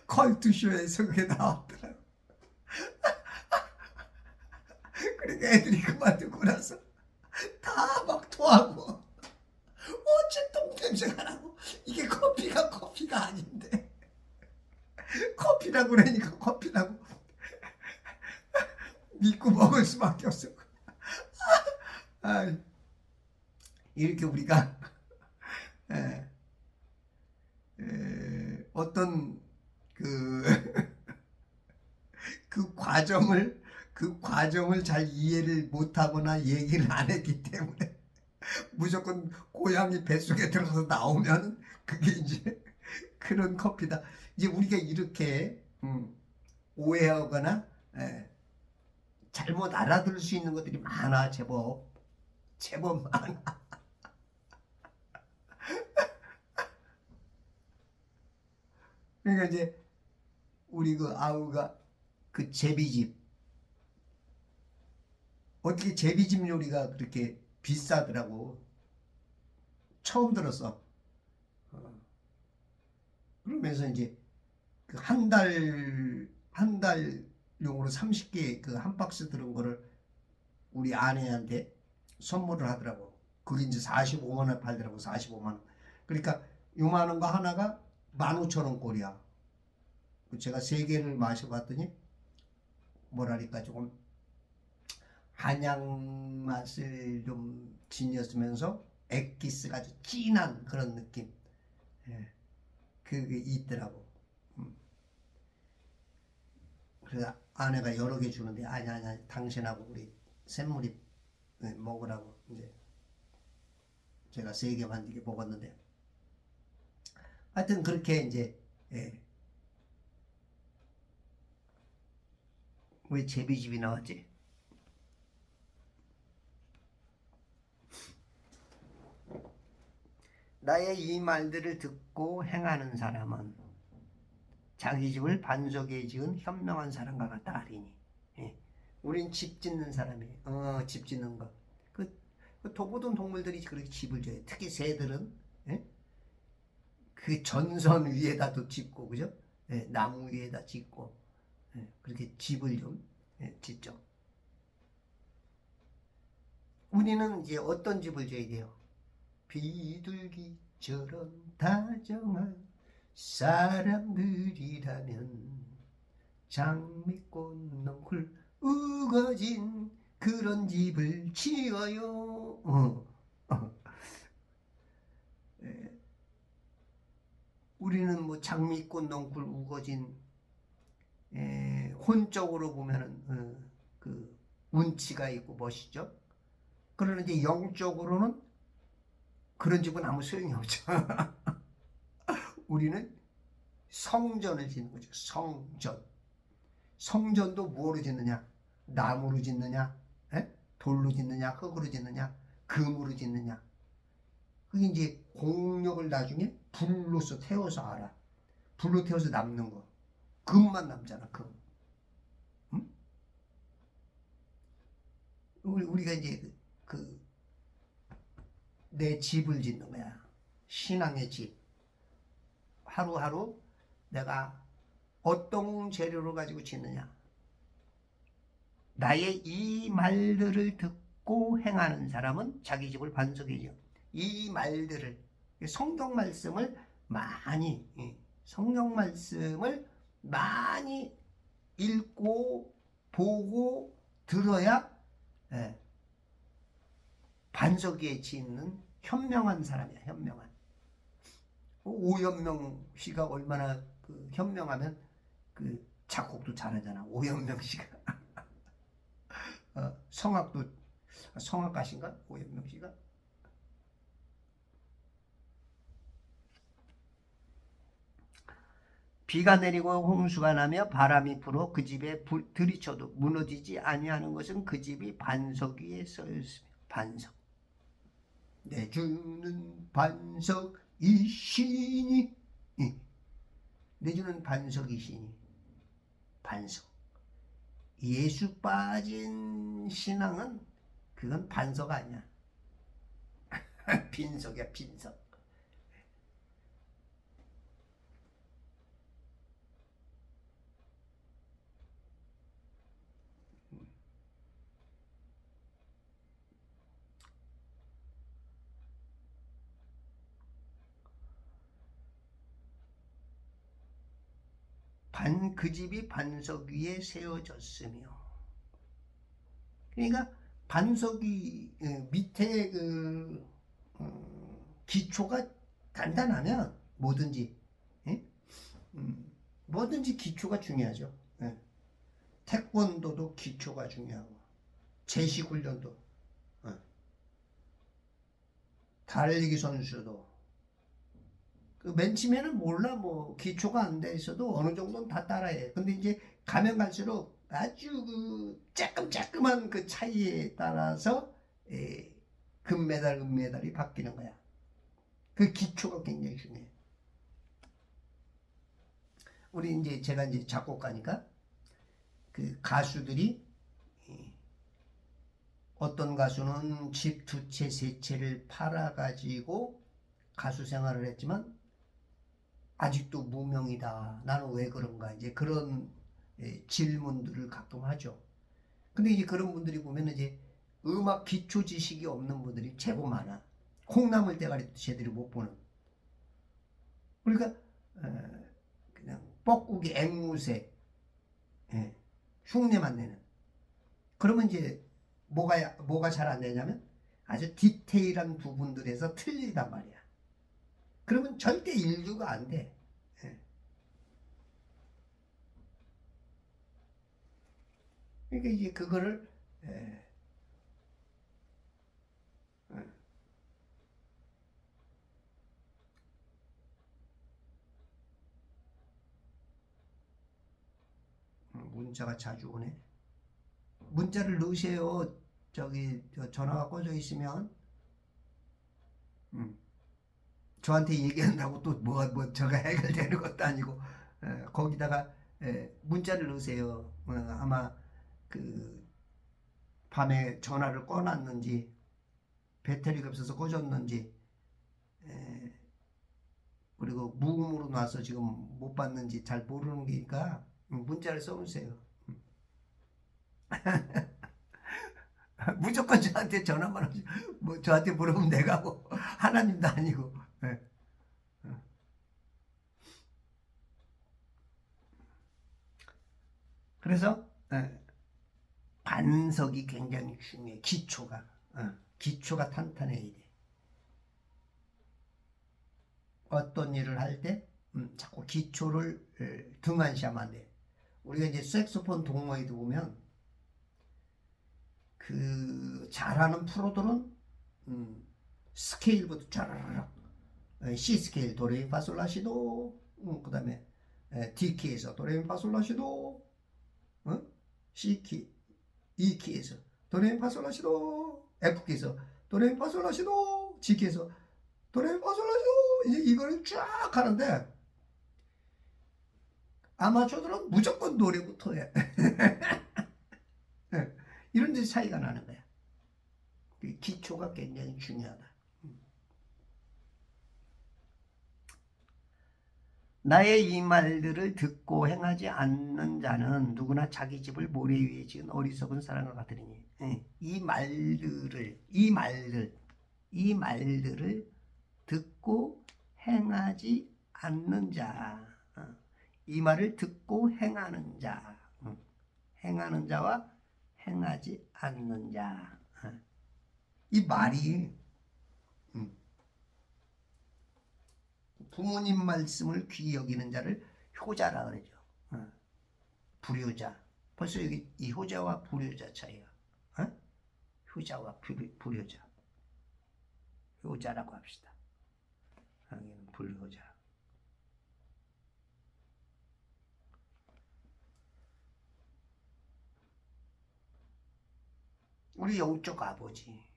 Speaker 1: 컬투쇼에서 그게 나왔더라고. 그러니까 애들이 그만 듣고 나서 다 막 토하고 어째 똥 냄새가 나고 이게 커피가 아닌데 커피라고 그러니까 커피라고 믿고 먹을 수밖에 없어. 아, 이렇게 우리가 어떤 그 과정을 잘 이해를 못하거나 얘기를 안 했기 때문에 무조건 고양이 뱃속에 들어서 나오면 그게 이제 그런 커피다. 이제 우리가 이렇게 오해하거나 잘못 알아들을 수 있는 것들이 많아. 제법 많아. 그러니까 이제 우리 그 아우가 그 제비집 어떻게 제비집 요리가 그렇게 비싸더라고. 처음 들었어. 그러면서 이제 그 한 달용으로 30개 그 한 박스 들은 거를 우리 아내한테 선물을 하더라고. 그게 이제 45만 원 팔더라고. 45만 원. 그러니까 요만한 거 하나가 15,000원 꼴이야. 제가 3개를 마셔봤더니 뭐랄까 조금 한약 맛을 좀 지녔으면서 액기스가 아주 진한 그런 느낌. 그게 있더라고. 그래서 아내가 여러 개 주는데 아니 당신하고 우리 샘물이 먹으라고 이제 제가 3개만 이렇게 먹었는데 하여튼 그렇게 이제 왜 제비집이 나왔지? 나의 이 말들을 듣고 행하는 사람은 자기 집을 반석에 지은 현명한 사람과 같다 하리니. 우린 집 짓는 사람이에요. 집 짓는 거. 그 도보던 동물들이 그렇게 집을 져요. 특히 새들은 그 전선 위에다도 짓고, 그죠? 나무 위에다 짓고, 그렇게 집을 좀 짓죠. 우리는 이제 어떤 집을 져야 돼요? 비둘기처럼 다정한 사람들이라면 장미꽃 넝쿨 우거진 그런 집을 지어요. 우리는 뭐 장미꽃 넝쿨 우거진 혼적으로 보면은 그 운치가 있고 멋있죠. 그러나 이제 영적으로는 그런 집은 아무 소용이 없죠. 우리는 성전을 짓는 거죠. 성전도 뭐로 짓느냐? 나무로 짓느냐? 돌로 짓느냐? 흙으로 짓느냐? 금으로 짓느냐? 그게 이제 공력을 나중에 불로서 태워서 알아. 불로 태워서 남는 거. 금만 남잖아. 금. 응? 우리가 이제 내 집을 짓는 거야. 신앙의 집. 하루하루 내가 어떤 재료를 가지고 짓느냐. 나의 이 말들을 듣고 행하는 사람은 자기 집을 반석에 지어. 이 말들을 성경 말씀을 많이 성경 말씀을 많이 읽고 보고 들어야 반석 위에 짓는 현명한 사람이야. 현명한. 오연명 씨가 얼마나 그 현명하면 그 작곡도 잘하잖아. 오연명 씨가. 성악가신가? 오연명 씨가. 비가 내리고 홍수가 나며 바람이 불어 그 집에 들이쳐도 무너지지 아니하는 것은 그 집이 반석 위에 서있으며. 반석. 내 주는 반석이시니. 내 주는 반석이시니. 반석. 예수 빠진 신앙은 그건 반석 아니야. 빈석이야, 빈석. 그 집이 반석 위에 세워졌으며. 그러니까 반석이 밑에 그 기초가 단단하면 뭐든지 뭐든지 기초가 중요하죠. 태권도도 기초가 중요하고 제시훈련도 달리기 선수도 그 맨 처음에는 몰라. 뭐 기초가 안 돼 있어도 어느 정도는 다 따라해. 근데 이제 가면 갈수록 아주 그 조금조금한 그 차이에 따라서 금메달이 바뀌는 거야. 그 기초가 굉장히 중요해. 우리 이제 제가 이제 작곡가니까 그 가수들이 어떤 가수는 집 2채 3채를 팔아가지고 가수 생활을 했지만 아직도 무명이다. 나는 왜 그런가? 이제 그런 질문들을 가끔 하죠. 근데 이제 그런 분들이 보면 이제 음악 기초 지식이 없는 분들이 제법 많아. 콩나물 대가리도 제대로 못 보는. 그러니까 그냥 뻐꾸기 앵무새 흉내만 내는. 그러면 이제 뭐가 잘 안 되냐면 아주 디테일한 부분들에서 틀리단 말이야. 그러면 절대 인류가 안 돼. 그러니까 이제 그거를 문자가 자주 오네. 문자를 넣으세요. 저기 전화가 꺼져 있으면 저한테 얘기한다고 또 뭐 저가 해결되는 것도 아니고 거기다가 문자를 넣으세요. 아마 그 밤에 전화를 꺼놨는지 배터리가 없어서 꺼졌는지 그리고 무음으로 놔서 지금 못 받는지 잘 모르는 게니까 문자를 써주세요. 무조건 저한테 전화만 하지. 뭐 저한테 물어보면 내가 하고 하나님도 아니고. 그래서 반석이 굉장히 중요해. 기초가 탄탄해야 돼. 어떤 일을 할 때 자꾸 기초를 등한시하면 안 돼. 우리가 이제 색소폰 동호회도 보면 그 잘하는 프로들은 스케일부터 쫙 C 스케일 도레미파솔라시도 그 다음에 D 키에서 도레미파솔라시도 C 키 E 키에서 도레미파솔라시도 F 키에서 도레미파솔라시도 G 키에서 도레미파솔라시도 이제 이거를 쫙 하는데 아마추어들은 무조건 노래부터 해. 이런 데 차이가 나는 거야. 기초가 굉장히 중요하다. 나의 이 말들을 듣고 행하지 않는 자는 누구나 자기 집을 모래 위에 지은 어리석은 사람과 같으리니. 이 말들을 듣고 행하지 않는 자. 이 말을 듣고 행하는 자. 행하는 자와 행하지 않는 자. 이 말이 부모님 말씀을 귀히 여기는 자를 효자라 그러죠. 불효자. 벌써 여기 이 효자와 불효자 차이가. 효자와 불효자. 효자라고 합시다. 여기는 불효자. 우리 영적 아버지.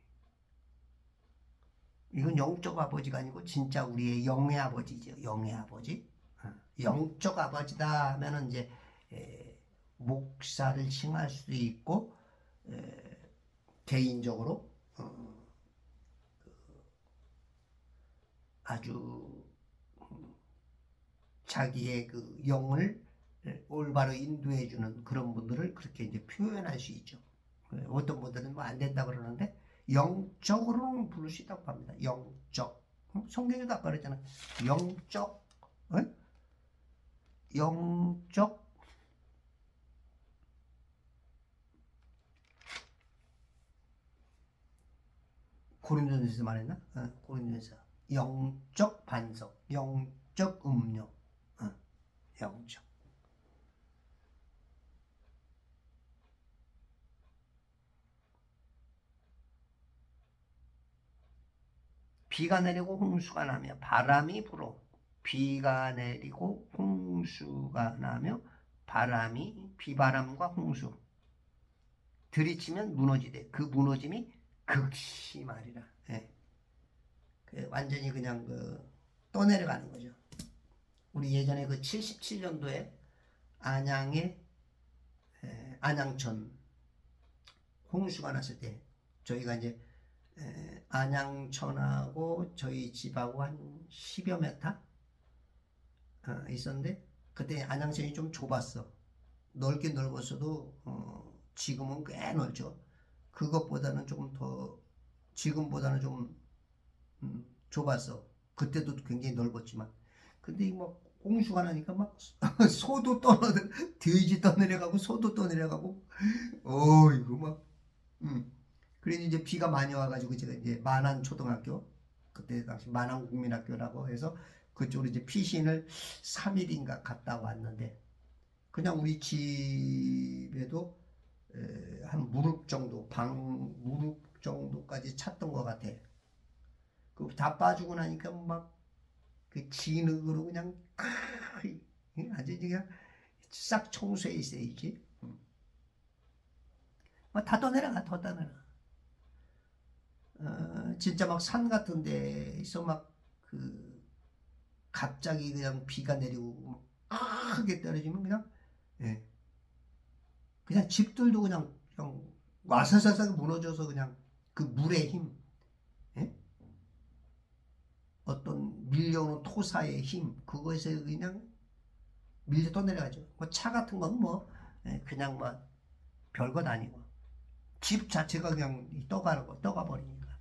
Speaker 1: 이건 영적 아버지가 아니고 진짜 우리의 영의 아버지죠. 영의 아버지. 영적 아버지다 하면은 이제 목사를 칭할 수도 있고 개인적으로 아주 자기의 그 영을 올바로 인도해 주는 그런 분들을 그렇게 이제 표현할 수 있죠. 어떤 분들은 뭐 안 된다 그러는데 영적으로는 부를 수 있다고 합니다. 영적. 성경에도 아까 그랬잖아. 영적. 영적. 고린도전서 말했나? 고린도전서. 영적 반석. 영적 음료. 영적. 비가 내리고 홍수가 나며 바람이 불어. 비가 내리고 홍수가 나며 바람이 비바람과 홍수 들이치면 무너지되 그 무너짐이 극심하리라. 완전히 그냥 떠내려가는 거죠. 우리 예전에 그 77년도에 안양에 안양천 홍수가 났을 때 저희가 이제 안양천하고 저희 집하고 한 10여 메타 있었는데 그때 안양천이 좀 좁았어. 넓긴 넓었어도 지금은 꽤 넓죠. 그것보다는 조금 더 지금보다는 좀 좁았어. 그때도 굉장히 넓었지만 근데 뭐 홍수가 나니까 막 소도 돼지 떠내려가고 소도 떠내려가고 이거 막 그래서 이제 비가 많이 와가지고 제가 이제 만안 초등학교 그때 당시 만안 국민학교라고 해서 그쪽으로 이제 피신을 3일인가 갔다 왔는데 그냥 우리 집에도 한 무릎 정도 방 무릎 정도까지 찼던 것 같아. 그 다 빠지고 나니까 막 그 진흙으로 그냥 아주 그냥 싹 청소해 있어야지. 다 떠내려가 더 떠내려가. 진짜 막 산 같은 데서 막 갑자기 그냥 비가 내리고 크게 떨어지면 그냥 집들도 그냥 와사사삭 무너져서 그냥 그 물의 힘, 어떤 밀려오는 토사의 힘, 그것에 그냥 밀려 떠내려가죠. 뭐 차 같은 건 그냥 별것 아니고 집 자체가 그냥 떠가 버리니까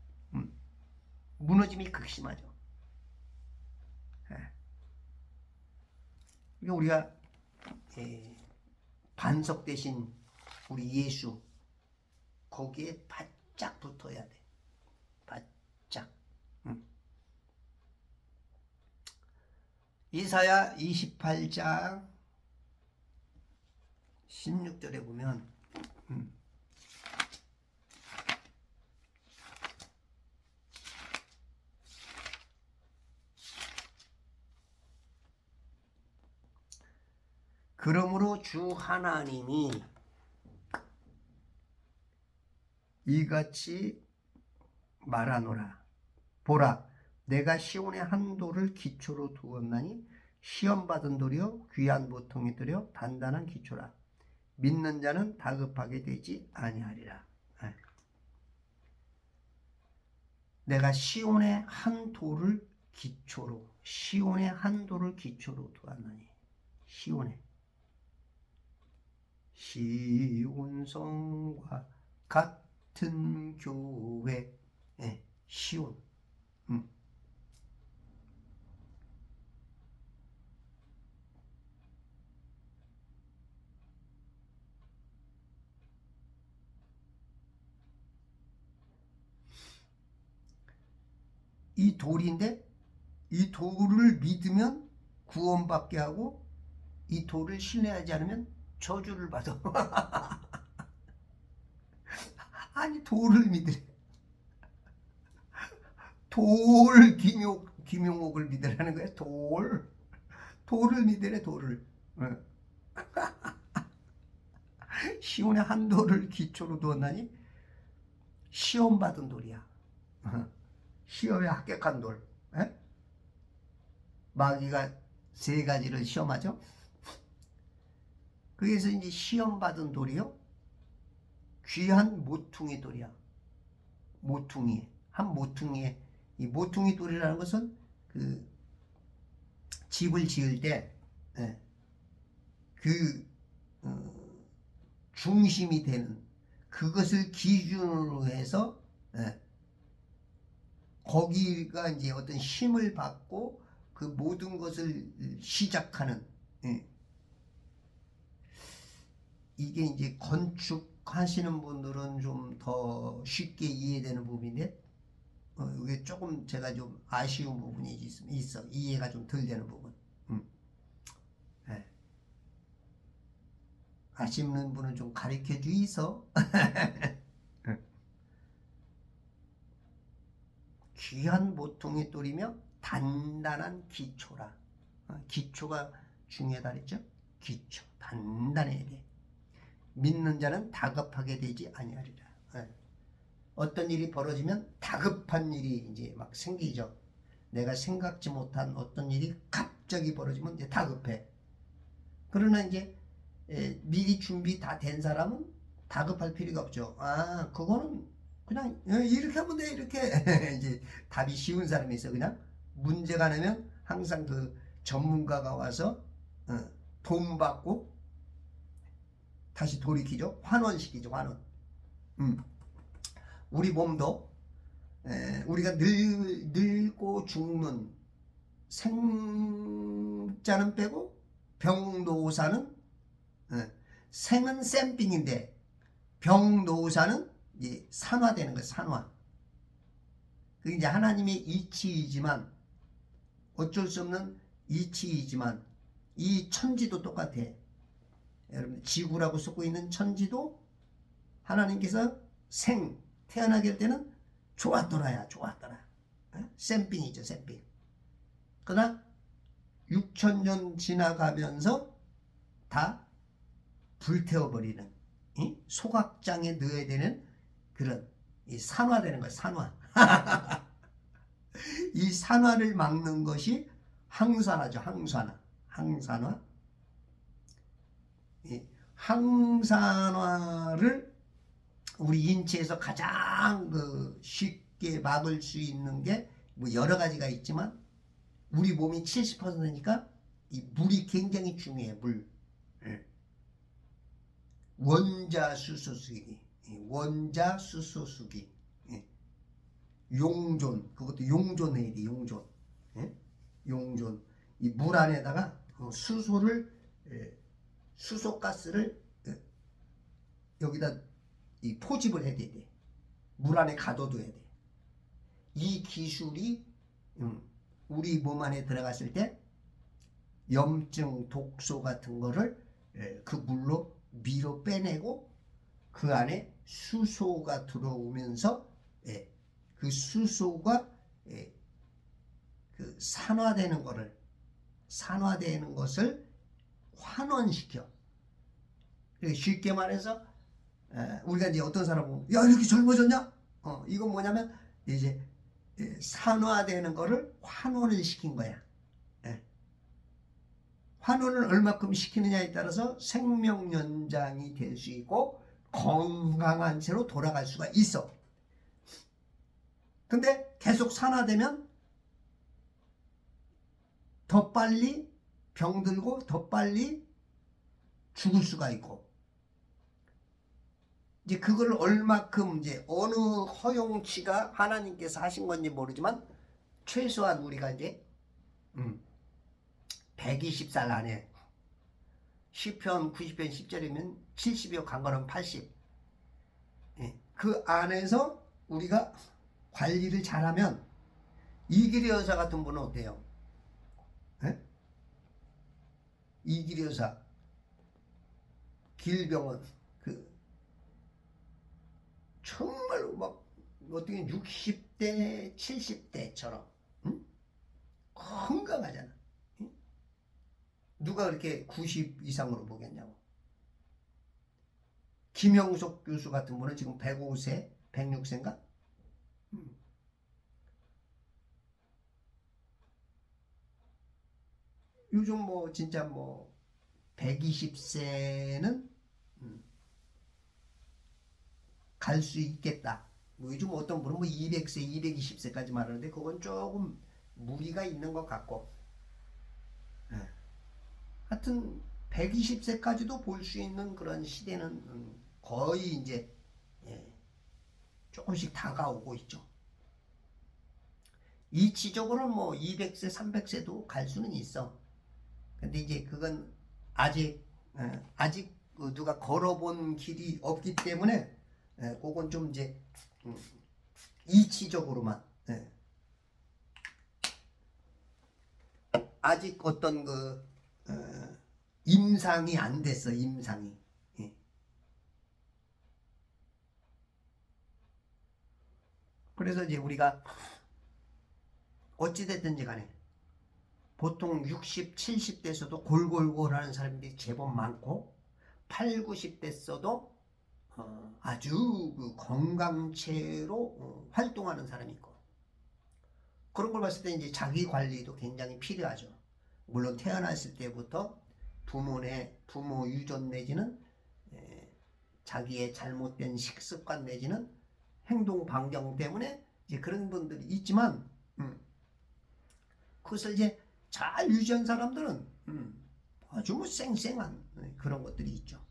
Speaker 1: 무너짐이 극심하죠. 그러니까 우리가 반석 대신 우리 예수 거기에 바짝 붙어야 돼. 바짝. 이사야 28장 16절에 보면 그러므로 주 하나님이 이같이 말하노라. 보라, 내가 시온의 한 돌을 기초로 두었나니 시험받은 돌이요 귀한 보통이 들여 단단한 기초라. 믿는 자는 다급하게 되지 아니하리라. 내가 시온의 한 돌을 기초로 두었나니 시온성과 같은 교회 시온 이 돌인데 이 돌을 믿으면 구원받게 하고 이 돌을 신뢰하지 않으면 저주를 받아. 아니 돌을 믿으래. 돌 김용옥을 믿으라는 거야. 돌을 믿으래. 돌을. 시온의 한 돌을 기초로 두었나니 시험 받은 돌이야. 시험에 합격한 돌. 마귀가 세 가지를 시험하죠. 그래서 이제 시험 받은 돌이요. 귀한 모퉁이 돌이야. 모퉁이. 한 모퉁이에 이 모퉁이 돌이라는 것은 그 집을 지을 때 그 중심이 되는 그것을 기준으로 해서 거기가 이제 어떤 힘을 받고 그 모든 것을 시작하는 이게 이제 건축하시는 분들은 좀 더 쉽게 이해되는 부분인데 이게 조금 제가 좀 아쉬운 부분이 있어. 이해가 좀 덜 되는 부분. 네. 아시는 분은 좀 가르쳐 주이소. 귀한 모퉁이 돌이며 단단한 기초라. 기초가 중요하다 그랬죠? 기초 단단해야 돼. 믿는 자는 다급하게 되지 아니하리라. 어떤 일이 벌어지면 다급한 일이 이제 막 생기죠. 내가 생각지 못한 어떤 일이 갑자기 벌어지면 이제 다급해. 그러나 이제 미리 준비 다 된 사람은 다급할 필요가 없죠. 아, 그거는 그냥 이렇게 하면 돼. 이렇게 이제 답이 쉬운 사람이 있어. 그냥 문제가 나면 항상 그 전문가가 와서 돈 받고 다시 돌이키죠. 환원시키죠. 환원. 우리 몸도 우리가 늙고 죽는 생자는 빼고 병노사는 생은 샘빙인데 병노사는 이제 산화되는 거예요. 산화. 그게 이제 하나님의 이치이지만 어쩔 수 없는 이치이지만 이 천지도 똑같아. 여러분 지구라고 쓰고 있는 천지도 하나님께서 태어나게 할 때는 좋았더라야. 샘빙이죠. 샘빙. 그러나 6,000년 지나가면서 다 불태워버리는 소각장에 넣어야 되는 그런 이 산화되는 거예요. 산화. 이 산화를 막는 것이 항산화죠. 항산화. 이 항산화를 우리 인체에서 가장 쉽게 막을 수 있는 게 뭐 여러 가지가 있지만 우리 몸이 70%니까 이 물이 굉장히 중요해. 물. 원자수소수기. 용존. 그것도 용존해야 돼. 용존. 용존. 이 물 안에다가 수소가스를 여기다 이 포집을 해야 돼. 물 안에 가둬둬야 돼. 이 기술이 우리 몸 안에 들어갔을 때 염증, 독소 같은 거를 그 물로 밀어 빼내고 그 안에 수소가 들어오면서 그 수소가 그 산화되는 것을 환원시켜. 쉽게 말해서 우리가 이제 어떤 사람은 야 이렇게 젊어졌냐? 이건 뭐냐면 이제 산화되는 거를 환원을 시킨 거야. 환원을 얼마큼 시키느냐에 따라서 생명 연장이 될 수 있고 건강한 채로 돌아갈 수가 있어. 근데 계속 산화되면 더 빨리 병들고 더 빨리 죽을 수가 있고 이제 그걸 얼마큼 이제 어느 허용치가 하나님께서 하신 건지 모르지만 최소한 우리가 이제 120살 안에 시편 90편 10절이면 70이요 강건은 80. 그 안에서 우리가 관리를 잘하면 이기리 여사 같은 분은 어때요? 에? 이기리 여사 길병원 그 정말 막 어떻게 60대 70대처럼 응? 건강하잖아. 응? 누가 그렇게 90 이상으로 보겠냐고. 김영석 교수 같은 분은 지금 105세 106세인가? 요즘 뭐 진짜 뭐 120세는 갈 수 있겠다. 뭐 요즘 어떤 분은 뭐 200세, 220세까지 말하는데 그건 조금 무리가 있는 것 같고. 예. 하여튼 120세까지도 볼 수 있는 그런 시대는 거의 이제 예, 조금씩 다가오고 있죠. 이치적으로는 뭐 200세, 300세도 갈 수는 있어. 근데 이제 그건 아직 누가 걸어본 길이 없기 때문에 그건 좀 이제 음, 이치적으로만 아직 어떤 임상이 안 됐어. 임상이. 예. 그래서 이제 우리가 어찌 됐든지 간에 보통 60, 70대에서도 골골골하는 사람들이 제법 많고 8, 90대 써도 아주 그 건강체로 활동하는 사람이 있고 그런 걸 봤을 때 이제 자기 관리도 굉장히 필요하죠. 물론 태어났을 때부터 부모 유전 내지는 자기의 잘못된 식습관 내지는 행동 반경 때문에 이제 그런 분들이 있지만 그것을 이제 잘 유지한 사람들은 아주 뭐 쌩쌩한 그런 것들이 있죠.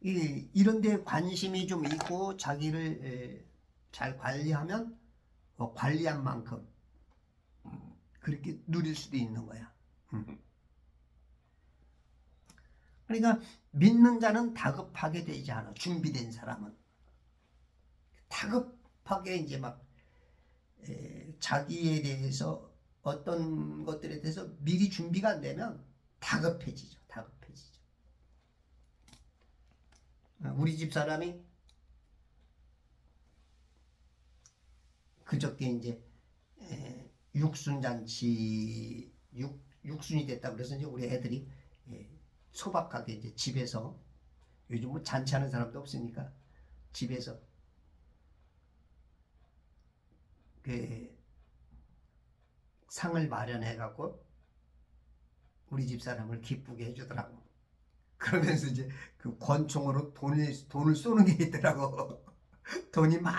Speaker 1: 이런 데 관심이 좀 있고 자기를 잘 관리하면 관리한 만큼 그렇게 누릴 수도 있는 거야. 그러니까 믿는 자는 다급하게 되지 않아. 준비된 사람은 다급하게 이제 막 자기에 대해서 어떤 것들에 대해서 미리 준비가 안 되면 다급해지죠. 우리 집 사람이 그저께 이제 육순잔치 육순이 됐다 그래서 이제 우리 애들이 소박하게 이제 집에서 요즘 뭐 잔치하는 사람도 없으니까 집에서 그 상을 마련해 갖고 우리 집 사람을 기쁘게 해주더라고. 그러면서 이제 그 권총으로 돈을 쏘는 게 있더라고. 돈이 막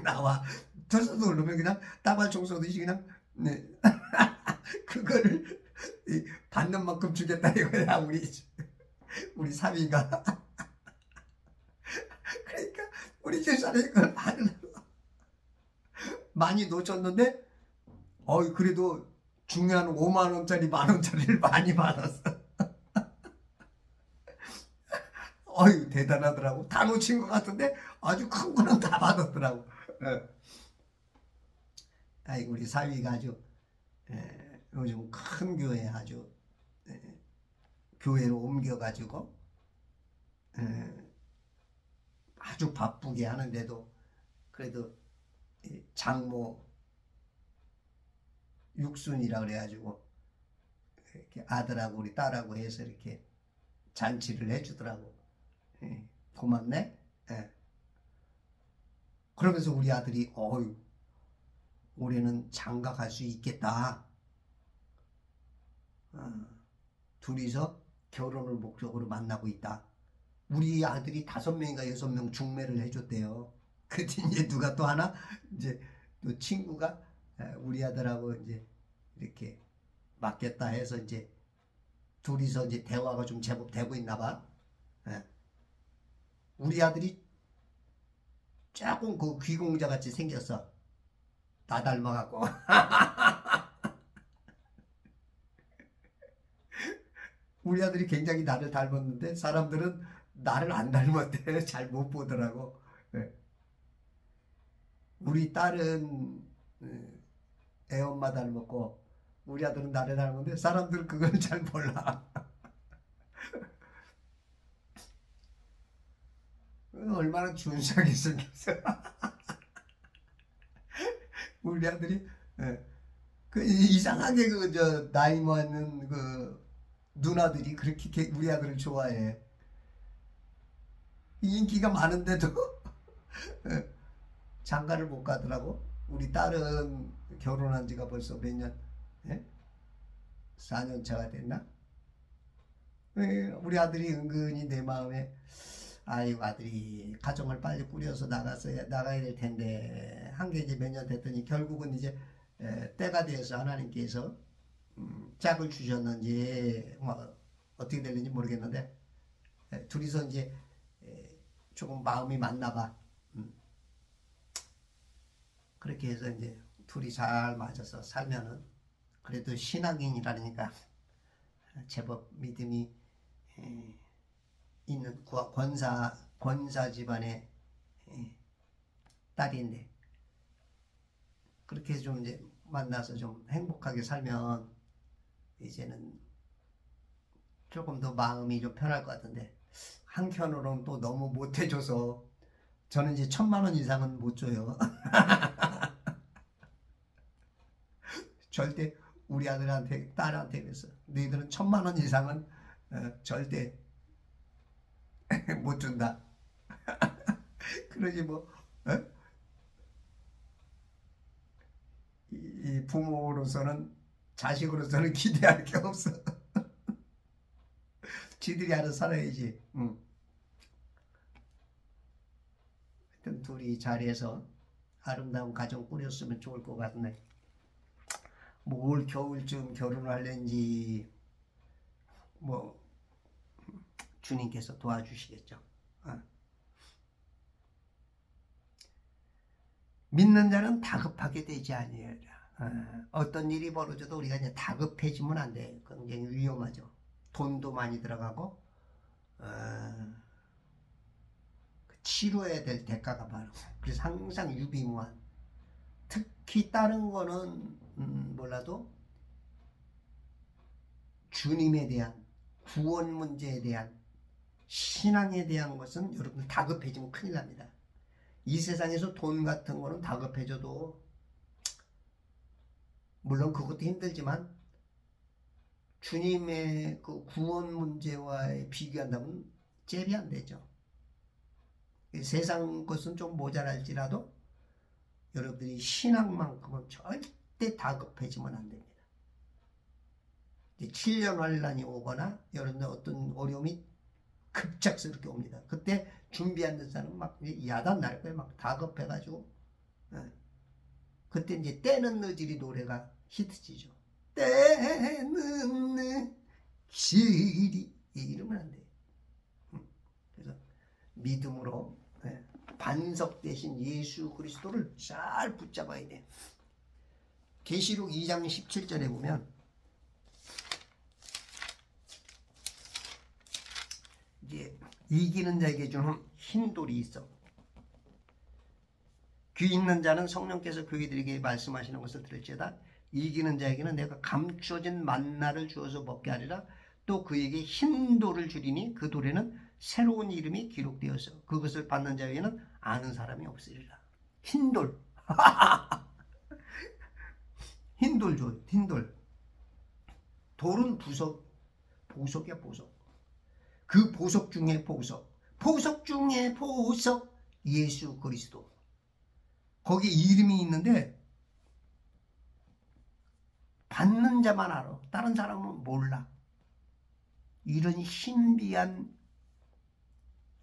Speaker 1: 나와. 저서도 누르면 그냥 따발총 쏘듯이 그냥 네. 그거를 받는 만큼 주겠다 이거야 우리 사위가. 그러니까 우리 집 사람이 그걸 받으려고 많이 놓쳤는데 그래도 중요한 5만 원짜리 만 원짜리를 많이 받았어. 대단하더라고. 다 놓친 것 같은데 아주 큰 거는 다 받았더라고. 아이고 우리 사위가 아주 요즘 큰 교회 아주 교회로 옮겨가지고 아주 바쁘게 하는데도 그래도 장모 육순이라 그래가지고 이렇게 아들하고 우리 딸하고 해서 이렇게 잔치를 해주더라고. 고맙네. 그러면서 우리 아들이 올해는 장가 갈 수 있겠다. 둘이서 결혼을 목적으로 만나고 있다. 우리 아들이 5명인가 6명 중매를 해줬대요. 그때 이제 누가 또 하나 이제 또 친구가 우리 아들하고 이제 이렇게 맞겠다 해서 이제 둘이서 이제 대화가 좀 제법 되고 있나 봐. 우리 아들이 조금 그 귀공자 같이 생겼어. 나 닮아갖고. 우리 아들이 굉장히 나를 닮았는데 사람들은 나를 안 닮았대. 잘 못 보더라고. 우리 딸은 애 엄마 닮았고 우리 아들은 나를 닮았는데 사람들은 그걸 잘 몰라. 얼마나 준수하게 생겼어. 우리 아들이 예. 그 이상하게 그 저 나이 많은 그 누나들이 그렇게 우리 아들을 좋아해. 인기가 많은데도 예, 장가를 못 가더라고. 우리 딸은 결혼한 지가 벌써 몇 년, 예? 4년 차가 됐나? 예, 우리 아들이 은근히 내 마음에 아이고 아들이 가정을 빨리 꾸려서 나가야 될 텐데 한 게 이제 몇 년 됐더니 결국은 이제 때가 되어서 하나님께서 짝을 주셨는지 뭐 어떻게 될는지 모르겠는데 둘이서 이제 조금 마음이 맞나 봐. 그렇게 해서 이제 둘이 잘 맞아서 살면은 그래도 신앙인이라니까 제법 믿음이 있는 권사 집안의 딸인데 그렇게 해서 좀 이제 만나서 좀 행복하게 살면 이제는 조금 더 마음이 좀 편할 것 같은데 한편으로는 또 너무 못해줘서 저는 이제 1,000만 원 이상은 못 줘요. 절대 우리 아들한테 딸한테 그랬어. 너희들은 1,000만 원 이상은 절대 못 준다. 그러지 뭐 어? 이 부모로서는 자식으로서는 기대할 게 없어. 지들이 알아서 살아야지. 하여튼 둘이 잘해서 아름다운 가정 꾸렸으면 좋을 것 같네. 뭐 올 겨울쯤 결혼을 하려는지 뭐 주님께서 도와주시겠죠. 믿는 자는 다급하게 되지 아니하리라. 어떤 일이 벌어져도 우리가 이제 다급해지면 안 돼. 굉장히 위험하죠. 돈도 많이 들어가고 치료해야 될 대가가 많고 그래서 항상 유비무한. 특히 다른 거는 몰라도 주님에 대한 구원 문제에 대한 신앙에 대한 것은 여러분들 다급해지면 큰일 납니다. 이 세상에서 돈 같은 거는 다급해져도 물론 그것도 힘들지만 주님의 그 구원 문제와 비교한다면 잽이 안 되죠. 세상 것은 좀 모자랄지라도 여러분들이 신앙만큼은 절대 다급해지면 안 됩니다. 7년 환란이 오거나 여러분들 어떤 어려움이 급작스럽게 옵니다. 그때 준비한 사람은 막 야단 날 거예요. 막 다급해가지고. 그때 이제 때는 늦으리 노래가 히트치죠. 때는 늦으리 이러면 안 돼요. 그래서 믿음으로 반석 대신 예수 그리스도를 잘 붙잡아야 돼. 계시록 2장 17절에 보면 이제 이기는 자에게 주는 흰 돌이 있어. 귀 있는 자는 성령께서 그들에게 말씀하시는 것을 들을지어다. 이기는 자에게는 내가 감추어진 만나를 주어서 먹게 하리라. 또 그에게 흰 돌을 주리니 그 돌에는 새로운 이름이 기록되어서 그것을 받는 자에게는 아는 사람이 없으리라. 흰 돌. 흰 돌 줘. 흰 돌. 돌은 보석이야 보석. 그 보석 중에 보석. 보석 중에 보석. 예수 그리스도. 거기 이름이 있는데 받는 자만 알아. 다른 사람은 몰라. 이런 신비한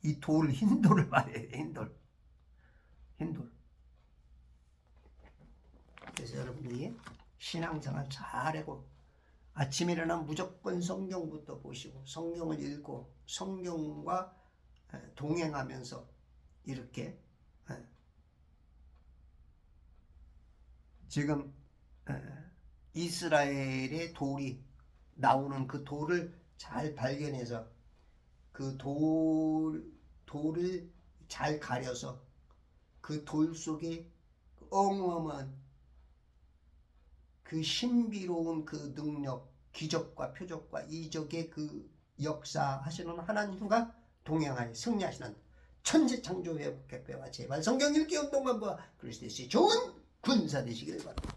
Speaker 1: 이 돌, 흰 돌을 말해. 흰 돌. 흰 돌. 그래서 여러분들이 신앙생활 잘하고 아침에 일어나면 무조건 성경부터 보시고 성경을 읽고 성경과 동행하면서 이렇게 지금 이스라엘의 돌이 나오는 그 돌을 잘 발견해서 그 돌을 잘 가려서 그 돌 속에 어마어마한 그 신비로운 그 능력, 기적과 표적과 이적의 그 역사하시는 하나님과 동행하여 승리하시는 천지창조회복협회와 제발 성경 읽기 운동관과 그리스도의 좋은 군사 되시길 바랍니다.